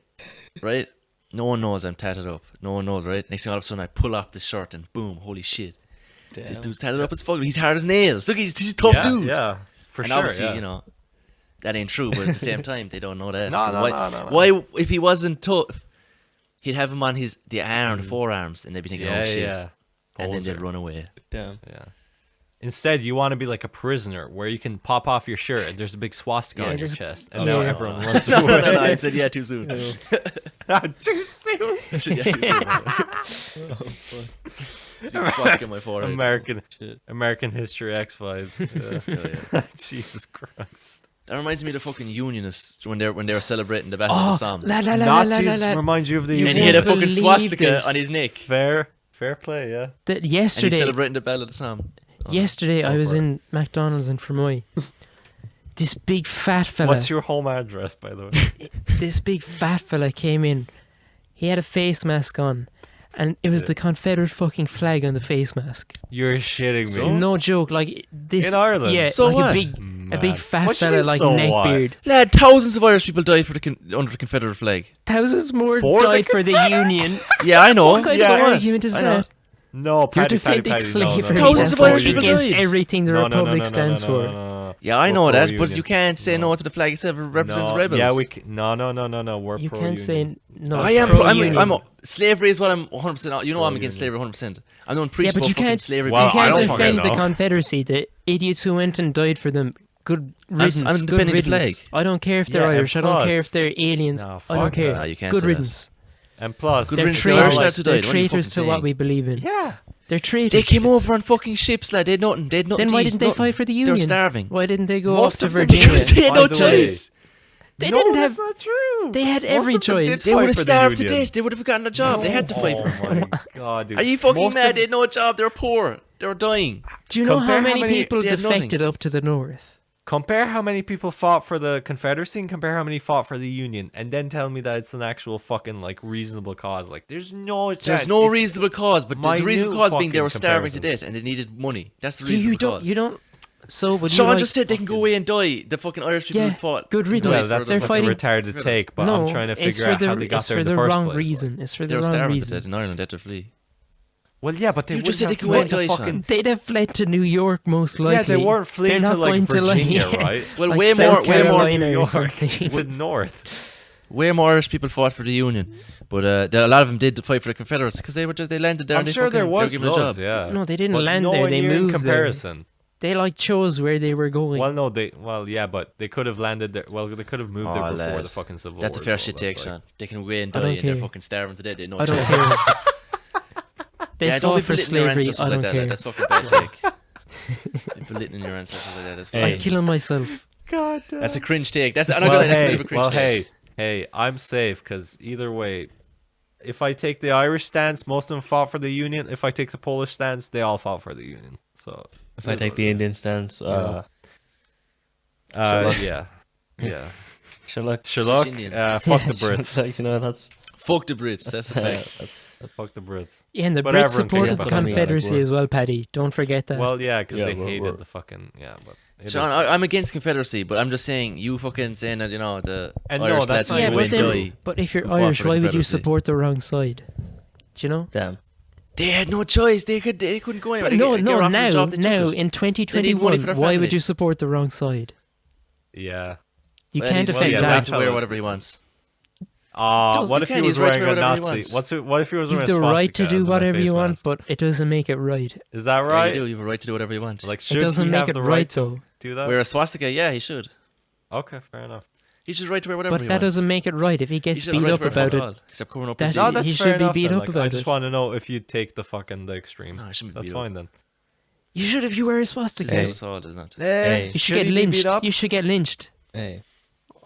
right? No one knows I'm tatted up. No one knows, right? Next thing all of a sudden I pull off the shirt and boom, holy shit. Damn. This dude's tatted up as fuck. He's hard as nails. Look, he's a tough Yeah, dude. yeah, for and sure. obviously, Yeah. you know, that ain't true, but at the same time, they don't know that. No, 'Cause no, why, no, no, no. why, if he wasn't tough, he'd have him on the forearms, and they'd be thinking, yeah, oh shit. yeah. And then Poser. they'd run away. Damn. Yeah. Instead, you want to be like a prisoner, where you can pop off your shirt and there's a big swastika Yeah, on your just- chest, and oh, now yeah. everyone runs No, away. no, no, I said, yeah, too soon. Too soon. I said, yeah, too soon. It's big swastika on my forehead. American History X vibes. Oh, yeah. Jesus Christ. That reminds me of the fucking Unionists when they were celebrating the Battle of the Oh, Somme. Nazis remind you of the You And he had a won't fucking believe swastika this. on his neck. fair play, yeah. And he's Yesterday, celebrating the Battle of the Somme. yesterday I Go was for it. in McDonald's in Fermoy. This big fat fella. What's your home address, by the way? This big fat fella came in. He had a face mask on, and it was Yeah. the Confederate fucking flag on the face mask. You're shitting me. So? No joke, like this. In Ireland? yeah, So like what? a big Mad. fat What you fella mean, like so neck what? beard. Lad, thousands of Irish people died under the Confederate flag. Thousands more For the died for the Union. Yeah, I know. What kind Yeah. of argument is I know. that? No, You're Paddy, defending Paddy, slavery. no, Thousands That's of like Irish people against died. everything the Republic stands for. No. Yeah, I We're know that, but pro-union. you can't say No. no to the flag itself. It represents No, rebels. Yeah, no. We're You pro-union. can't say no. I am. pro-union. Slavery is what I'm 100%. You know, I'm against Pro-union. slavery 100%. I'm the one preaching but about you fucking can't- slavery. Well, You I can't don't fucking defend the know. Confederacy. The idiots who went and died for them. Good riddance. I'm good defending the riddance. flag. I don't care if they're Yeah, and Irish. I don't care plus- if they're aliens. No, I don't fuck care. that. No, you can't Good say that. riddance. And plus, Good They're riddance to the traitors. Irish lads who They're died. What are you traitors to fucking what saying? we believe in. yeah. They're traitors. They came over on fucking ships, lad. They had nothing. Then to why eat, didn't they nothing. fight for the They Union? were starving. Why didn't they go Most off to of them Virginia? Because they had By no the way. choice. They No, didn't that's have. not true. They had Most every of them did choice. They fight would have for the starved to Union. death. They would have gotten a job. They had to fight for it. Oh my god, dude. Are you fucking Most mad? of- They had no job. They were poor. They were dying. Do you know Compare how how many many- people they had nothing. defected up to the north? Compare how many people fought for the Confederacy and compare how many fought for the Union, and then tell me that it's an actual fucking like reasonable cause. Like, there's no chance. There's no It's- reasonable cause, but the minute reasonable cause being they fucking were starving to comparisons. death and they needed money. That's the You reasonable don't. cause. You don't. So, would you Sean like, just said they can go away and die. The fucking Irish people Yeah, who fought. good riddance. Well, They're that's a fighting- retarded take, but no, I'm trying to it's figure for out the, how they got it's there for in the the first wrong place. reason. It's for They the were wrong starving to reason. death in Ireland. They had to flee. Well, yeah, but they You just wouldn't said have they could fled wait, to Sean. fucking. They'd have fled to New York most likely. Yeah, they weren't They're fleeing not to like going to, like, Virginia, right? Well, like way South more Carolina New or York something. to north. Way more Irish people fought for the Union, but a lot of them did fight for the Confederates because they landed there. I'm and they sure there fucking- they were was given a loads, job. yeah. No, they didn't But land there. nowhere They near in moved comparison. They like chose where they were going. Well, yeah, but they could have landed there. Well, they could have moved there Oh, before lad. the fucking Civil War. That's a as fair well. shit That's take, like- Sean. They can away and I die don't and they're care. fucking starving to death. They know. I don't care. They Yeah, don't fought be for belittling your slavery. ancestors I like don't that. care. Lad. That's fucking bad take. You're belittling your ancestors like that. That's Hey. fucking. I'd kill him myself. God damn. That's a cringe take. That's I'm not Well, gonna. That's a bit hey, of a cringe take. hey, I'm safe because either way, if I take the Irish stance, most of them fought for the Union. If I take the Polish stance, they all fought for the Union. So If I take the Indian stance, Yeah. yeah. Sherlock. Sherlock, Indians. fuck the Yeah, Brits. Like, you know, that's Fuck the Brits. That's a fact. that's Fuck the Brits. Yeah, and the But Brits everyone can supported get the behind that, like, Confederacy we're- as well, Paddy. Don't forget that. Well, yeah, because Yeah, they we're- hated we're- the fucking but. it Sean, is what it I'm is. against Confederacy, but I'm just saying you fucking saying that the And no, Irish that's lads not who yeah, even went but, true. die. but if you're who fought Irish, for the why would you Confederacy. support the wrong side? Do you know? damn. They had no choice. They couldn't go anywhere. But no, They were offered a now, job, they took now it. in money 2021, for their why would family. you support the wrong side? Yeah. You Well, can't he's affect yeah, allowed that. to wear whatever he wants. Doesn't- What he if he can, was he's right to wearing wear a whatever he Nazi? wants. What if he was You wearing have a the right to swastika do as a whatever face you want, mask? but it doesn't make it right. Is that Yeah, right? you do. You have a right to do whatever you want. Like, It should doesn't he make have it the right, to though. do that? Wear a swastika? Yeah, he should. Okay, fair enough. He should right to wear whatever But he that wants. doesn't make it right. If he He gets should have beat right up to wear about fuck it, all, except covering up that his No, he- knees. that's he fair should be enough beat then, up like, about I just it. want to know if you take the extreme. No, he shouldn't be That's beat fine then. you should if you wear a swastika. Hey. up. Assault is not. Hey. You should get he be beat lynched. up? You should get lynched. Hey.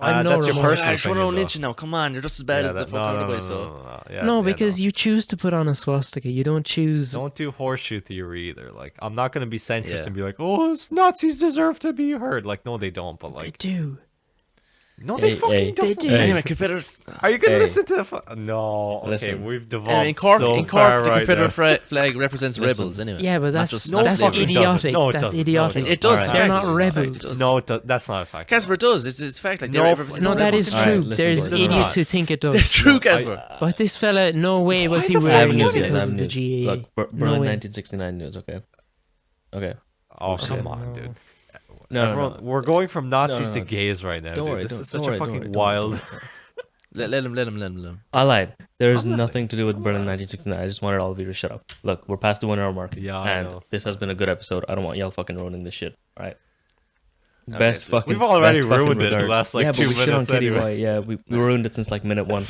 I'm no that's your remorse. personal I just want to opinion, though. lynch you now. Come on, you're just as bad Yeah, as the that- fucking no, other no, boy. So no. Yeah, No, yeah, because you choose to put on a swastika. You don't choose. don't do horseshoe theory either. Like, I'm not gonna be centrist Yeah. and be like, "Oh, Nazis deserve to be heard." Like, no, they don't. But They like, do. no, they Hey, fucking hey. don't. They do. Hey. anyway, Confederates. Are you gonna Hey. listen to the? No. Okay, Listen. we've devolved Anyway, in Cork, so in far Cork, the right Confederate now. flag represents Listen. rebels. Anyway, Yeah, but Not that's just- No that's fucking doesn't. idiotic. No, it That's doesn't. No, it idiotic. doesn't. It does. Alright. They're fact. not It's fact, rebels. it does. No, that's not a fact. Casper does. It's fact. Like No, they f- represent No, that rebels. is Alright, true. listen, There's boys. Does idiots not. who think it does. That's true, Casper. But this fella, no way was he the fuck wearing would it he? because of the news. GAA. Look, Berlin No way. 1969 news. Okay. Okay. Oh, Okay. come on, dude. No, Everyone, no, no. we're going from Nazis no, to no. gays right now. Don't dude. worry. This don't- is don't such a worry, don't fucking worry, don't wild. worry. Let him. I lied. There is nothing to do with Berlin 1969. I just wanted all of you to shut up. Look, we're past the 1 hour mark. Yeah, I and know. this has been a good episode. I don't want y'all fucking ruining this shit. All right. Okay, Best so fucking. We've already best fucking ruined it in the regards. last, like, yeah, 2 but we shit on minutes KDY. anyway. Yeah, we ruined it since like minute 1.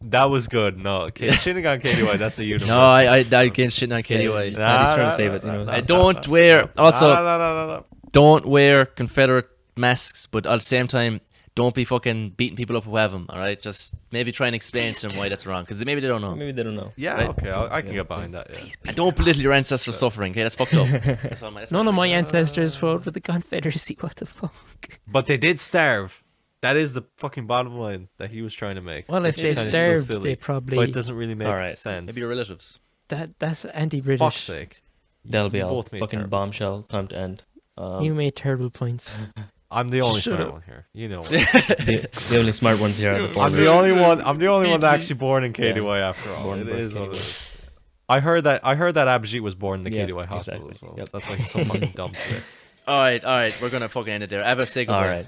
That was good. No, shitting on KDY, that's a universe. No, I against shitting on KDY. Nah, he's trying to save it, you know. I don't wear. Also, No. don't wear Confederate masks, but at the same time, don't be fucking beating people up who have them. All right, just maybe try and explain to them why that's wrong, because maybe they don't know. Maybe they don't know. Yeah, Right. okay, I can get behind that. Yeah. And don't belittle your ancestors' suffering. Okay, that's fucked up. That's all my, that's None of my opinion. ancestors fought with the Confederacy. What the fuck? But they did starve. That is the fucking bottom line that he was trying to make. Well, if It's they just kinda still starved, silly, they probably. But it doesn't really make Alright. sense. Maybe your relatives. That's Fuck's anti-British. sake. That'll be You all. both made Fucking terrible. bombshell. Time to end. You made terrible points. I'm the only Shut smart up. one here. You know. The only smart ones here are the I'm four. the only one. I'm the only one actually born in KDY after all. Born It by is what it KDY. is. I heard that Abhijit was born in the Yeah, KDY hospital exactly. as well. Yep. That's why he's so fucking dumb today. All right. We're gonna fucking end it there. Abba, say goodbye. All right.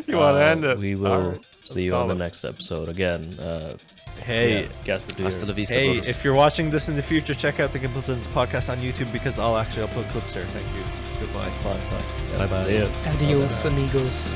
You want to end it? We will Alright, see let's you on call the it. next episode again. Hey, Gasper, do Hasta la your- vista, hey! brothers. If you're watching this in the future, check out the Gimpletons podcast on YouTube because I'll actually upload clips there. Thank you. Goodbye. Spotify. Bye-bye. See ya. Adios, amigos.